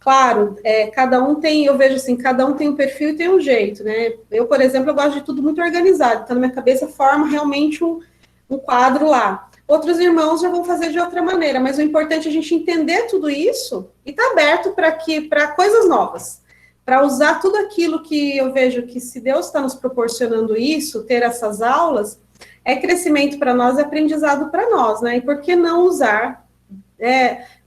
Claro, cada um tem, eu vejo assim, cada um tem um perfil e tem um jeito, né? Eu, por exemplo, eu gosto de tudo muito organizado, então na minha cabeça forma realmente um quadro lá. Outros irmãos já vão fazer de outra maneira, mas o importante é a gente entender tudo isso e estar aberto para coisas novas, para usar tudo aquilo que eu vejo que se Deus está nos proporcionando isso, ter essas aulas, é crescimento para nós, é aprendizado para nós, né? E por que não usar?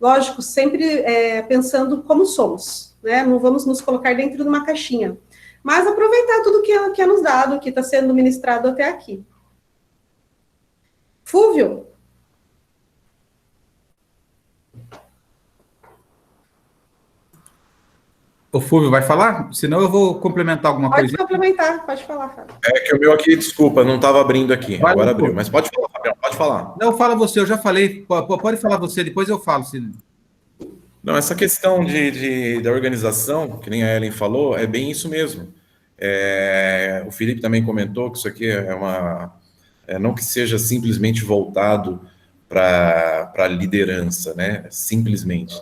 Lógico, sempre pensando como somos, né? Não vamos nos colocar dentro de uma caixinha, mas aproveitar tudo que é nos dado, que está sendo ministrado até aqui. Fúvio? O Fúvio vai falar? Senão eu vou complementar alguma coisa. Pode complementar, pode falar, Fábio. É que o meu aqui, desculpa, não estava abrindo aqui. Vai, agora Fúvio. abriu. Mas pode falar, Fabião, pode falar. Não, fala você, eu já falei. Pode falar você, depois eu falo. Não, essa questão da organização, que nem a Ellen falou, é bem isso mesmo. O Felipe também comentou que isso aqui não que seja simplesmente voltado para a liderança, né? Simplesmente.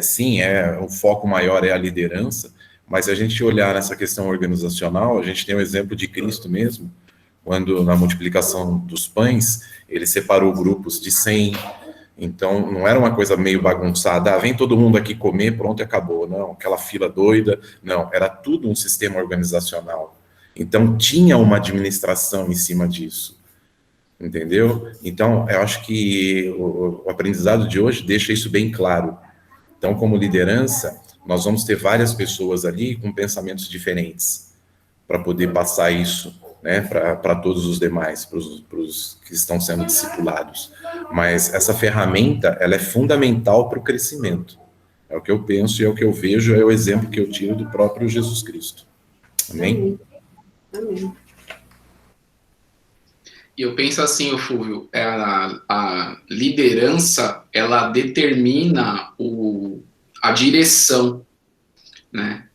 Sim, o foco maior é a liderança, mas se a gente olhar nessa questão organizacional, a gente tem o exemplo de Cristo mesmo, quando na multiplicação dos pães, ele separou grupos de 100, então não era uma coisa meio bagunçada, vem todo mundo aqui comer, pronto, acabou, não, aquela fila doida, não, era tudo um sistema organizacional, então tinha uma administração em cima disso, entendeu? Então, eu acho que o aprendizado de hoje deixa isso bem claro. Então, como liderança, nós vamos ter várias pessoas ali com pensamentos diferentes para poder passar isso, né, para todos os demais, para os que estão sendo discipulados. Mas essa ferramenta, ela é fundamental para o crescimento. É o que eu penso e é o que eu vejo, é o exemplo que eu tiro do próprio Jesus Cristo. Amém? Amém. E eu penso assim, Fúvio, a liderança, ela determina a direção, né?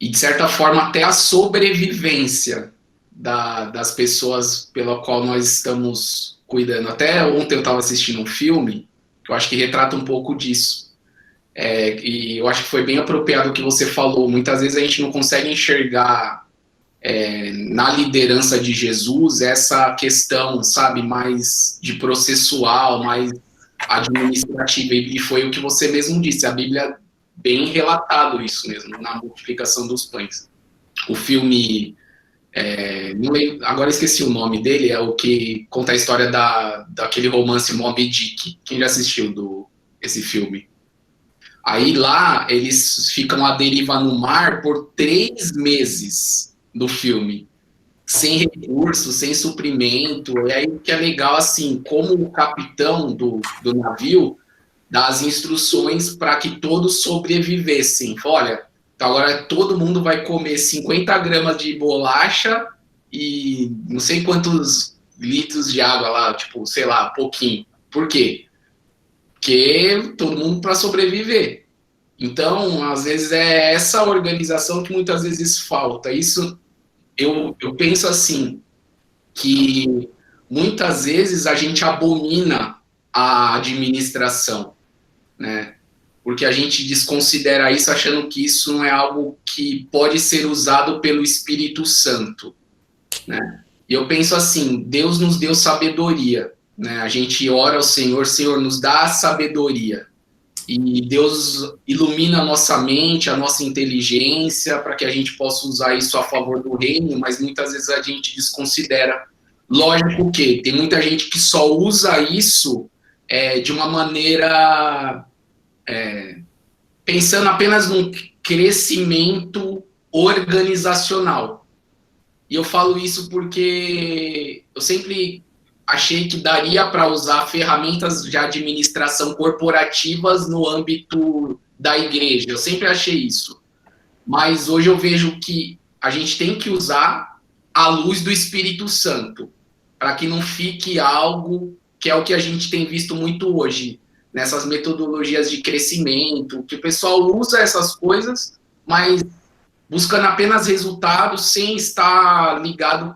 E, de certa forma, até a sobrevivência das pessoas pela qual nós estamos cuidando. Até ontem eu estava assistindo um filme que eu acho que retrata um pouco disso. E eu acho que foi bem apropriado o que você falou. Muitas vezes a gente não consegue enxergar na liderança de Jesus essa questão, sabe, mais de processual, mais administrativa, e foi o que você mesmo disse, a Bíblia bem relatado isso mesmo, na multiplicação dos pães. O filme, não lembro, agora esqueci o nome dele, é o que conta a história daquele romance Moby Dick. Quem já assistiu esse filme? Aí lá, eles ficam à deriva no mar por 3 meses do filme, sem recursos, sem suprimento. E aí que é legal, assim, como o capitão do navio dá as instruções para que todos sobrevivessem. Olha, então agora todo mundo vai comer 50 gramas de bolacha e não sei quantos litros de água lá, tipo, sei lá, pouquinho. Por quê? Porque todo mundo para sobreviver. Então, às vezes, é essa organização que muitas vezes falta. Isso, eu penso assim, que muitas vezes a gente abomina a administração, né? Porque a gente desconsidera isso achando que isso não é algo que pode ser usado pelo Espírito Santo, né? E eu penso assim, Deus nos deu sabedoria, né? A gente ora ao Senhor, Senhor, nos dá sabedoria. E Deus ilumina a nossa mente, a nossa inteligência, para que a gente possa usar isso a favor do reino, mas muitas vezes a gente desconsidera. Lógico que tem muita gente que só usa isso de uma maneira pensando apenas num crescimento organizacional. E eu falo isso porque eu sempre achei que daria para usar ferramentas de administração corporativas no âmbito da igreja. Eu sempre achei isso. Mas hoje eu vejo que a gente tem que usar a luz do Espírito Santo, para que não fique algo que é o que a gente tem visto muito hoje, nessas metodologias de crescimento, que o pessoal usa essas coisas, mas buscando apenas resultados sem estar ligado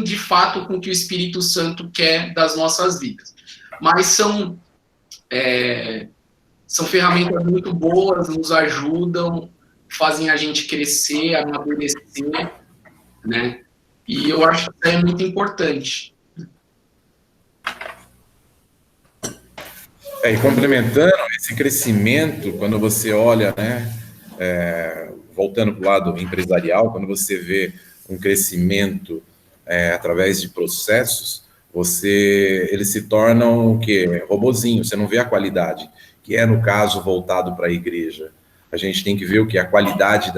de fato com o que o Espírito Santo quer das nossas vidas. Mas são ferramentas muito boas, nos ajudam, fazem a gente crescer, amadurecer, né? E eu acho que é muito importante. E complementando esse crescimento, quando você olha, né, voltando para o lado empresarial, quando você vê um crescimento através de processos, eles se tornam o quê? Robozinho, você não vê a qualidade, que é no caso voltado para a igreja. A gente tem que ver o que é a qualidade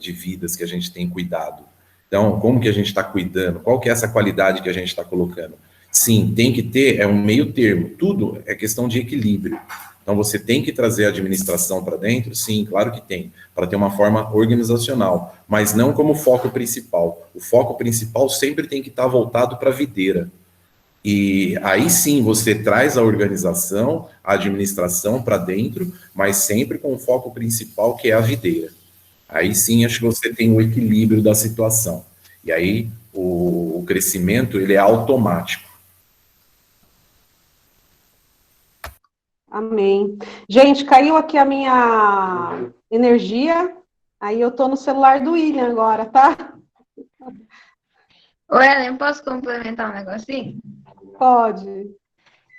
de vidas que a gente tem cuidado. Então, como que a gente está cuidando? Qual que é essa qualidade que a gente está colocando? Sim, tem que ter, um meio termo, tudo é questão de equilíbrio. Então, você tem que trazer a administração para dentro? Sim, claro que tem, para ter uma forma organizacional, mas não como foco principal. O foco principal sempre tem que estar voltado para a videira. E aí sim, você traz a organização, a administração para dentro, mas sempre com o foco principal, que é a videira. Aí sim, acho que você tem o equilíbrio da situação. E aí, o crescimento, ele é automático. Amém. Gente, caiu aqui a minha energia, aí eu tô no celular do William agora, tá? Ô, Ellen, posso complementar um negocinho? Pode.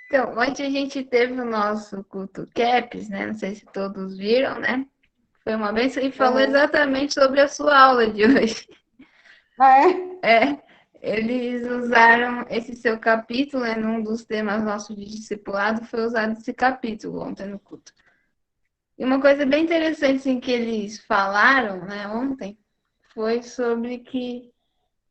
Então, ontem a gente teve o nosso culto CAPS, né? Não sei se todos viram, né? Foi uma bênção e falou exatamente sobre a sua aula de hoje. Ah, é? Eles usaram esse seu capítulo, né, num dos temas nossos de discipulado, foi usado esse capítulo ontem no culto. E uma coisa bem interessante assim, que eles falaram, né, ontem, foi sobre que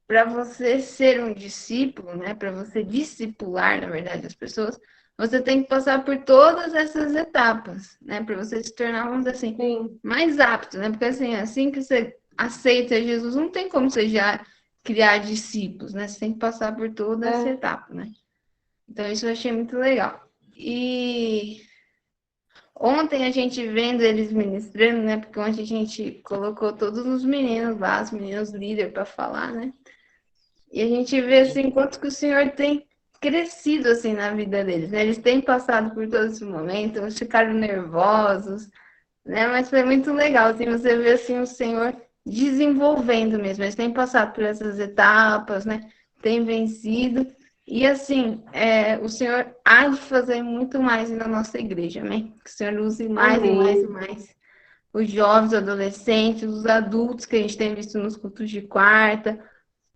para você ser um discípulo, né, para você discipular, na verdade, as pessoas, você tem que passar por todas essas etapas, né, para você se tornar, vamos dizer assim, Sim. mais apto, né, porque assim que você aceita Jesus, não tem como você já criar discípulos, né? Você tem que passar por toda essa etapa, né? Então, isso eu achei muito legal. E ontem a gente vendo eles ministrando, né? Porque ontem a gente colocou todos os meninos lá, os meninos líderes para falar, né? E a gente vê, assim, quanto que o Senhor tem crescido, assim, na vida deles, né? Eles têm passado por todo esse momento, eles ficaram nervosos, né? Mas foi muito legal, assim, você vê, assim, o Senhor desenvolvendo mesmo. Eles têm passado por essas etapas, né? Têm vencido. E assim, o Senhor há de fazer muito mais na nossa igreja, amém? Que o Senhor use mais e Amém. mais e mais os jovens, os adolescentes, os adultos que a gente tem visto nos cultos de quarta,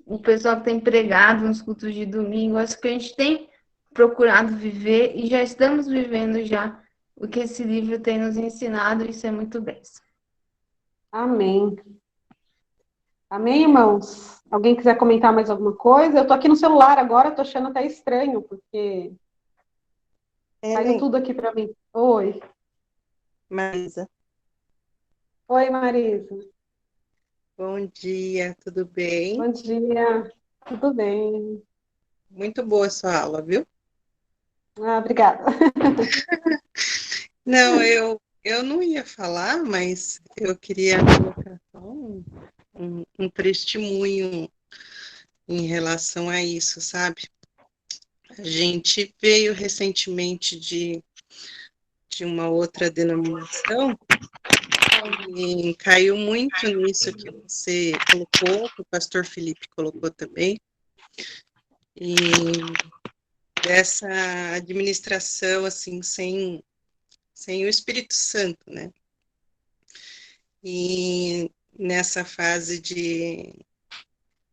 o pessoal que tem pregado nos cultos de domingo, acho que a gente tem procurado viver e já estamos vivendo já o que esse livro tem nos ensinado, e isso é muito bênção. Amém. Amém, irmãos? Alguém quiser comentar mais alguma coisa? Eu tô aqui no celular agora, tô achando até estranho, porque faz tudo aqui para mim. Oi. Marisa, Oi, Marisa. bom dia, tudo bem? Bom dia. Tudo bem? Muito boa a sua aula, viu? Ah, obrigada. Não, eu não ia falar, mas eu queria colocar só um testemunho em relação a isso, sabe? A gente veio recentemente de uma outra denominação e caiu muito nisso que você colocou, que o pastor Felipe colocou também, e dessa administração, assim, sem o Espírito Santo, né? E nessa fase de,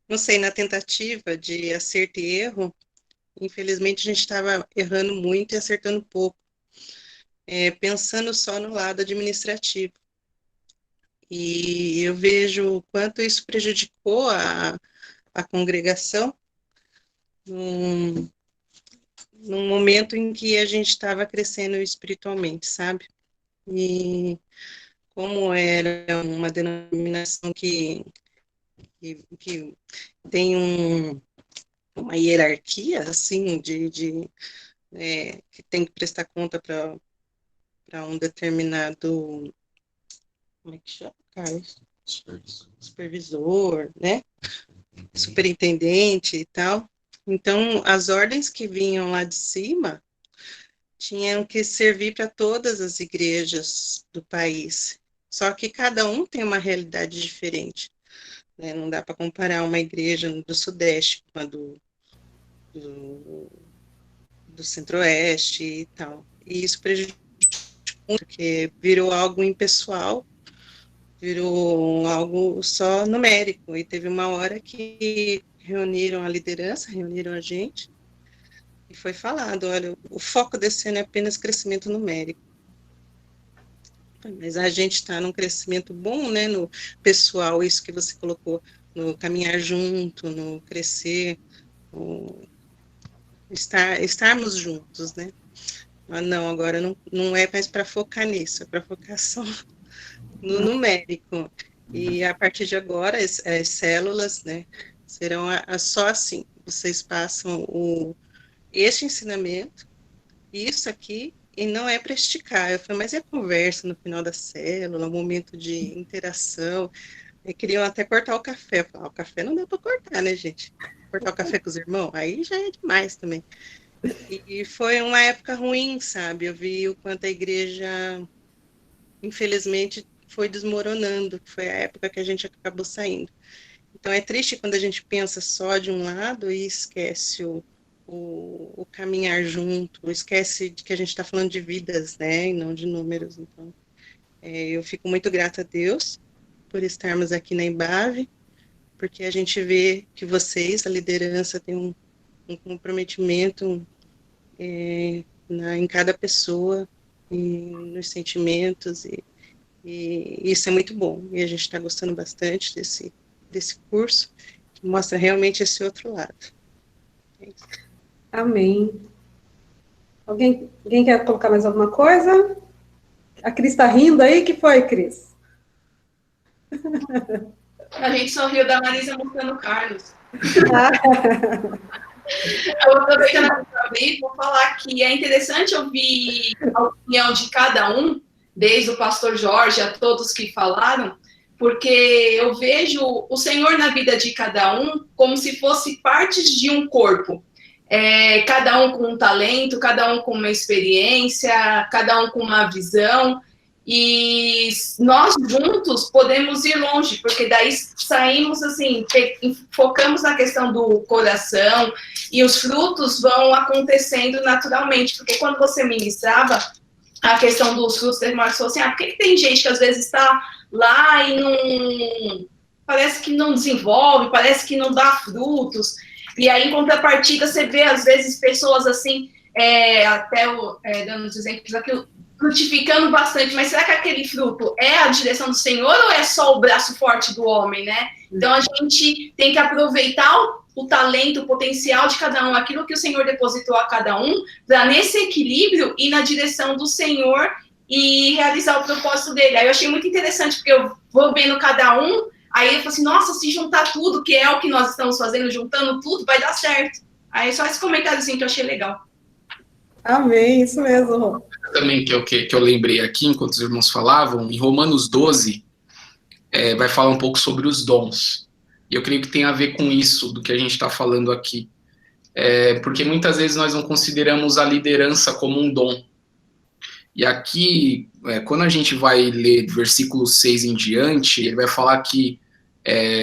não sei, na tentativa de acerto e erro, infelizmente a gente estava errando muito e acertando pouco, pensando só no lado administrativo. E eu vejo o quanto isso prejudicou a congregação num momento em que a gente estava crescendo espiritualmente, sabe? E como era uma denominação que tem uma hierarquia, assim, que tem que prestar conta para um determinado, como é que chama, Carlos? Supervisor, né? Superintendente e tal. Então, as ordens que vinham lá de cima tinham que servir para todas as igrejas do país. Só que cada um tem uma realidade diferente, né? Não dá para comparar uma igreja do Sudeste com a do Centro-Oeste e tal. E isso prejudicou muito, porque virou algo impessoal, virou algo só numérico. E teve uma hora que reuniram a liderança, reuniram a gente, e foi falado, olha, o foco desse ano é apenas crescimento numérico. Mas a gente está num crescimento bom, né, no pessoal, isso que você colocou, no caminhar junto, no crescer, no estarmos juntos, né? Mas não, agora não é mais para focar nisso, é para focar só no numérico. E a partir de agora, as células, né, serão só assim, vocês passam este ensinamento, isso aqui, e não é para esticar. Eu falei, mas é conversa no final da célula, um momento de interação. E queriam até cortar o café. Eu falei, o café não dá para cortar, né, gente? Cortar o café com os irmãos, aí já é demais também. E foi uma época ruim, sabe? Eu vi o quanto a igreja, infelizmente, foi desmoronando. Foi a época que a gente acabou saindo. Então é triste quando a gente pensa só de um lado e esquece o caminhar junto, esquece de que a gente está falando de vidas, né, e não de números. Então, eu fico muito grata a Deus por estarmos aqui na Embave, porque a gente vê que vocês, a liderança, tem um comprometimento em cada pessoa, e nos sentimentos, e isso é muito bom. E a gente está gostando bastante desse curso, que mostra realmente esse outro lado. É isso. Amém. Alguém quer colocar mais alguma coisa? A Cris está rindo aí? Que foi, Cris? A gente só riu da Marisa mostrando o Carlos. Eu vou aproveitar a vez, vou falar que é interessante ouvir a opinião de cada um, desde o pastor Jorge a todos que falaram, porque eu vejo o Senhor na vida de cada um como se fosse partes de um corpo. Cada um com um talento, cada um com uma experiência, cada um com uma visão. E nós juntos podemos ir longe, porque daí saímos assim, focamos na questão do coração e os frutos vão acontecendo naturalmente, porque quando você ministrava a questão dos frutos, ele falou assim, por que tem gente que às vezes está lá e não, parece que não desenvolve, parece que não dá frutos, e aí em contrapartida você vê às vezes pessoas assim, dando os exemplos aqui, frutificando bastante, mas será que aquele fruto é a direção do Senhor ou é só o braço forte do homem, né? Então a gente tem que aproveitar o talento, o potencial de cada um, aquilo que o Senhor depositou a cada um, para nesse equilíbrio ir na direção do Senhor e realizar o propósito dele. Aí eu achei muito interessante, porque eu vou vendo cada um, aí eu falo assim, nossa, se juntar tudo, que é o que nós estamos fazendo, juntando tudo, vai dar certo. Aí só esse comentáriozinho que eu achei legal. Amém, isso mesmo. Também que eu lembrei aqui, enquanto os irmãos falavam, em Romanos 12, vai falar um pouco sobre os dons. E eu creio que tem a ver com isso, do que a gente está falando aqui. Porque muitas vezes nós não consideramos a liderança como um dom. E aqui, quando a gente vai ler do versículo 6 em diante, ele vai falar que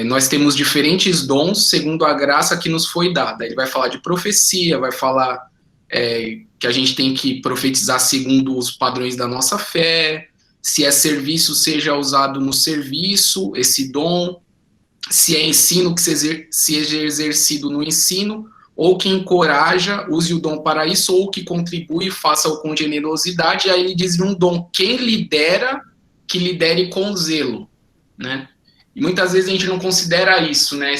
nós temos diferentes dons segundo a graça que nos foi dada. Ele vai falar de profecia, vai falar que a gente tem que profetizar segundo os padrões da nossa fé, se é serviço, seja usado no serviço, esse dom, se é ensino, que seja exercido no ensino, ou que encoraja, use o dom para isso, ou que contribui, faça-o com generosidade. E aí ele diz um dom, quem lidera, que lidere com zelo, né? E muitas vezes a gente não considera isso, né?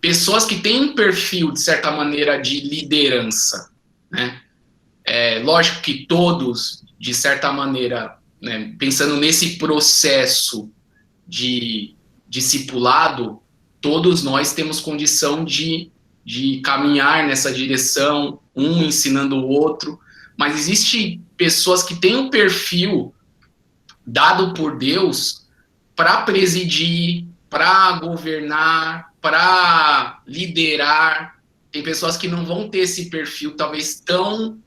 Pessoas que têm um perfil, de certa maneira, de liderança, né? Lógico que todos, de certa maneira, né, pensando nesse processo de discipulado, todos nós temos condição de caminhar nessa direção, um ensinando o outro, mas existem pessoas que têm um perfil dado por Deus para presidir, para governar, para liderar. Tem pessoas que não vão ter esse perfil talvez tão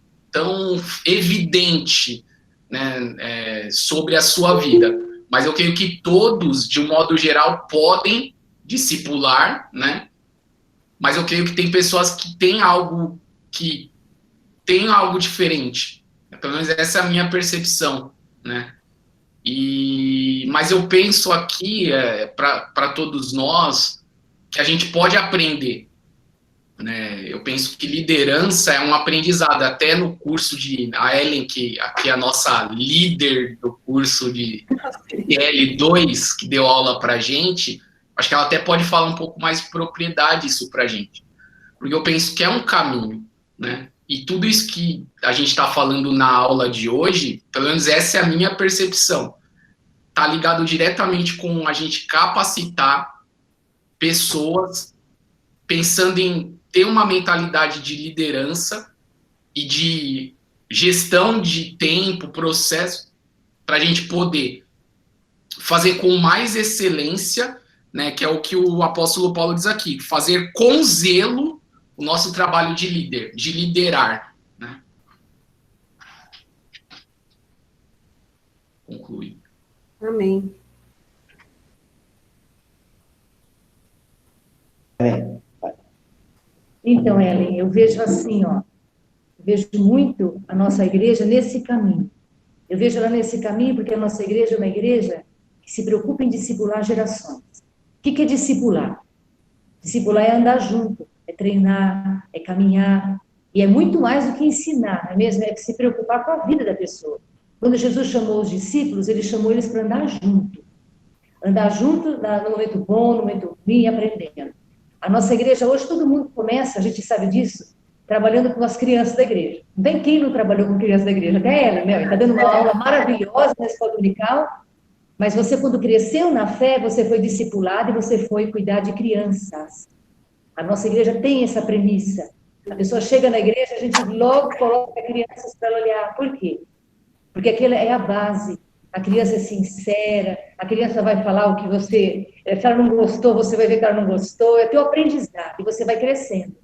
evidente, né, sobre a sua vida. Mas eu creio que todos, de um modo geral, podem discipular, né? Mas eu creio que tem pessoas que têm algo diferente. Pelo menos essa é a minha percepção, né? Mas eu penso aqui, para todos nós, que a gente pode aprender, né? Eu penso que liderança é um aprendizado. Até no curso a Ellen, que aqui é a nossa líder do curso de L2, que deu aula para a gente, acho que ela até pode falar um pouco mais de propriedade isso para a gente. Porque eu penso que é um caminho, né? E tudo isso que a gente está falando na aula de hoje, pelo menos essa é a minha percepção, está ligado diretamente com a gente capacitar pessoas pensando em ter uma mentalidade de liderança e de gestão de tempo, processo, para a gente poder fazer com mais excelência, né, que é o que o apóstolo Paulo diz aqui, fazer com zelo o nosso trabalho de líder, de liderar, né? Conclui. Amém. Então, Ellen, eu vejo assim, vejo muito a nossa igreja nesse caminho. Eu vejo ela nesse caminho porque a nossa igreja é uma igreja que se preocupa em discipular gerações. O que é discipular? Discipular é andar junto, é treinar, é caminhar, e é muito mais do que ensinar, não é mesmo? É se preocupar com a vida da pessoa. Quando Jesus chamou os discípulos, ele chamou eles para andar junto. Andar junto no momento bom, no momento ruim, aprendendo. A nossa igreja, hoje todo mundo começa, a gente sabe disso, trabalhando com as crianças da igreja. Não tem quem não trabalhou com crianças da igreja, até ela, né? Está dando uma aula maravilhosa na escola dominical, mas você, quando cresceu na fé, você foi discipulado e você foi cuidar de crianças. A nossa igreja tem essa premissa. A pessoa chega na igreja, a gente logo coloca crianças para olhar. Por quê? Porque aquela é a base. A criança é sincera, a criança vai falar o que você... Se ela não gostou, você vai ver que ela não gostou. É teu aprendizado, e você vai crescendo.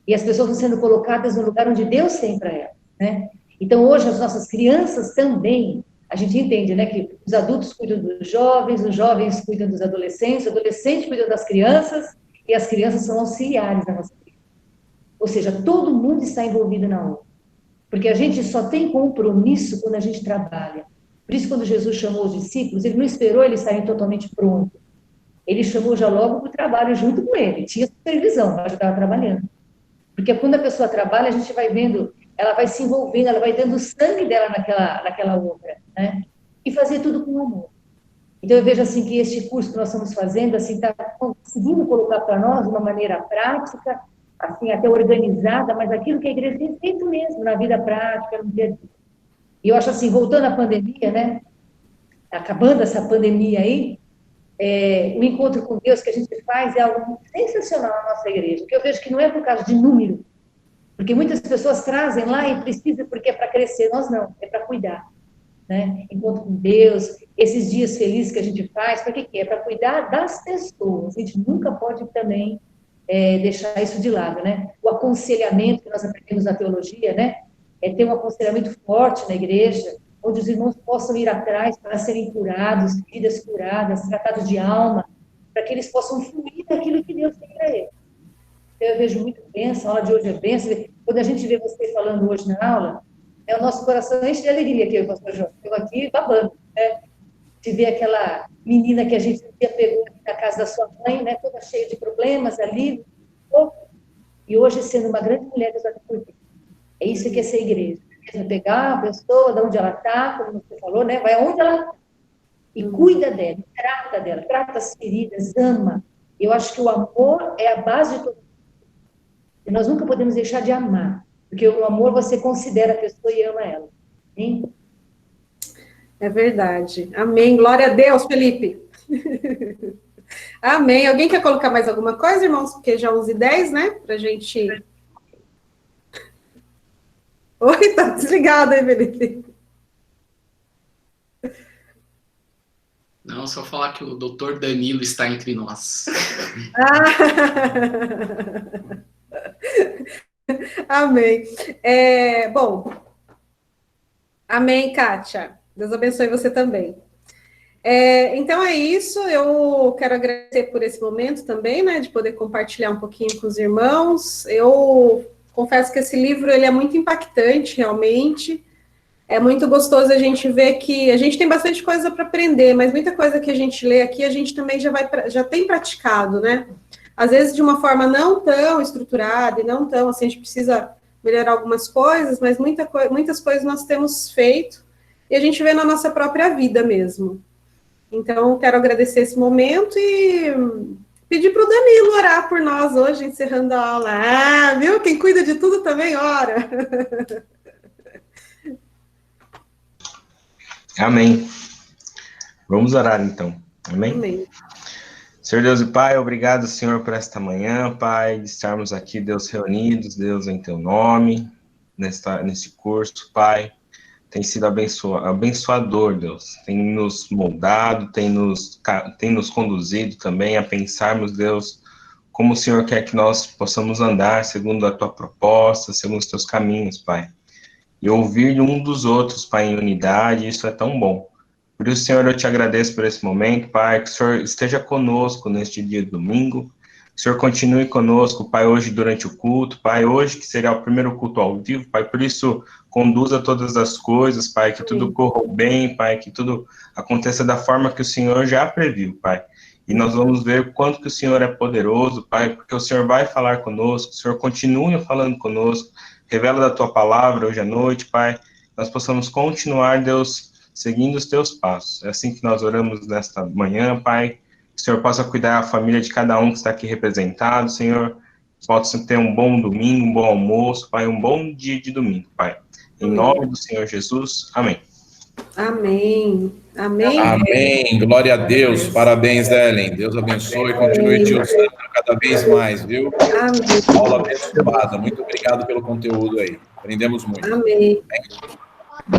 E as pessoas vão sendo colocadas no lugar onde Deus tem para elas, né? Então, hoje, as nossas crianças também a gente entende, né, que os adultos cuidam dos jovens, os jovens cuidam dos adolescentes, os adolescentes cuidam das crianças, e as crianças são auxiliares da nossa vida. Ou seja, todo mundo está envolvido na obra. Porque a gente só tem compromisso quando a gente trabalha. Por isso, quando Jesus chamou os discípulos, ele não esperou eles estarem totalmente prontos. Ele chamou já logo para o trabalho junto com ele. Tinha supervisão, mas já estava trabalhando. Porque quando a pessoa trabalha, a gente vai vendo, ela vai se envolvendo, ela vai dando o sangue dela naquela obra, né? E fazer tudo com amor. Então, eu vejo assim que este curso que nós estamos fazendo, assim, está conseguindo colocar para nós de uma maneira prática, assim, até organizada, mas aquilo que a igreja tem feito mesmo, na vida prática, no dia a dia. E eu acho assim, voltando à pandemia, né? Acabando essa pandemia aí, o encontro com Deus que a gente faz é algo sensacional na nossa igreja, porque eu vejo que não é por causa de número, porque muitas pessoas trazem lá e precisam porque é para crescer, nós não, é para cuidar, né? Encontro com Deus, esses dias felizes que a gente faz, para que é? Para cuidar das pessoas, a gente nunca pode também deixar isso de lado, né? O aconselhamento que nós aprendemos na teologia, né? Ter um aconselhamento forte na igreja, onde os irmãos possam ir atrás para serem curados, vidas curadas, tratados de alma, para que eles possam fluir daquilo que Deus tem para eles. Então, eu vejo muito bênção, a aula de hoje é bênção. Quando a gente vê você falando hoje na aula, o nosso coração enche de alegria aqui, pastor João. Eu aqui babando, né? De ver aquela menina que a gente pegou na casa da sua mãe, né? Toda cheia de problemas ali, e hoje sendo uma grande mulher que está por dentro. É isso que é ser igreja. É pegar a pessoa, de onde ela está, como você falou, né? Vai onde ela está. E cuida dela, trata as feridas, ama. Eu acho que o amor é a base de tudo. E nós nunca podemos deixar de amar. Porque o amor você considera a pessoa e ama ela. Hein? É verdade. Amém. Glória a Deus, Felipe. Amém. Alguém quer colocar mais alguma coisa, irmãos? Porque já 11h10, né? Pra gente... Oi, tá desligado aí, Felipe. Não, só falar que o doutor Danilo está entre nós. Amém. Bom, amém, Kátia. Deus abençoe você também. Então é isso, eu quero agradecer por esse momento também, né, de poder compartilhar um pouquinho com os irmãos. Eu confesso que esse livro ele é muito impactante, realmente. É muito gostoso a gente ver que a gente tem bastante coisa para aprender, mas muita coisa que a gente lê aqui, a gente também já tem praticado, né? Às vezes de uma forma não tão estruturada e não tão, assim, a gente precisa melhorar algumas coisas, mas muitas coisas nós temos feito e a gente vê na nossa própria vida mesmo. Então, quero agradecer esse momento e pedir para o Danilo orar por nós hoje, encerrando a aula. Viu? Quem cuida de tudo também ora. Amém. Vamos orar, então. Amém? Amém. Senhor Deus e Pai, obrigado, Senhor, por esta manhã, Pai, de estarmos aqui, Deus, reunidos, Deus, em Teu nome, nesse curso, Pai. Tem sido abençoador, Deus. Tem nos moldado, tem nos conduzido também a pensarmos, Deus, como o Senhor quer que nós possamos andar segundo a Tua proposta, segundo os Teus caminhos, Pai. E ouvir de um dos outros, Pai, em unidade, isso é tão bom. Por isso, Senhor, eu te agradeço por esse momento, Pai, que o Senhor esteja conosco neste dia de domingo, que o Senhor continue conosco, Pai, hoje durante o culto, Pai, hoje que será o primeiro culto ao vivo, Pai, por isso, conduza todas as coisas, Pai, que tudo corra bem, Pai, que tudo aconteça da forma que o Senhor já previu, Pai. E nós vamos ver o quanto que o Senhor é poderoso, Pai, porque o Senhor vai falar conosco, o Senhor continue falando conosco, revela da Tua palavra hoje à noite, Pai, nós possamos continuar, Deus, seguindo os Teus passos. É assim que nós oramos nesta manhã, Pai, que o Senhor possa cuidar da família de cada um que está aqui representado, Senhor, possa ter um bom domingo, um bom almoço, Pai, um bom dia de domingo, Pai. Em nome do Senhor Jesus, amém. Amém. Amém. Amém. Glória a Deus. Parabéns, Ellen. Deus abençoe e continue te usando cada vez mais, viu? Amém. Aula abençoada. Muito obrigado pelo conteúdo aí. Aprendemos muito. Amém.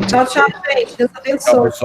Tchau, tchau, gente. Deus abençoe. Tchau, pessoal.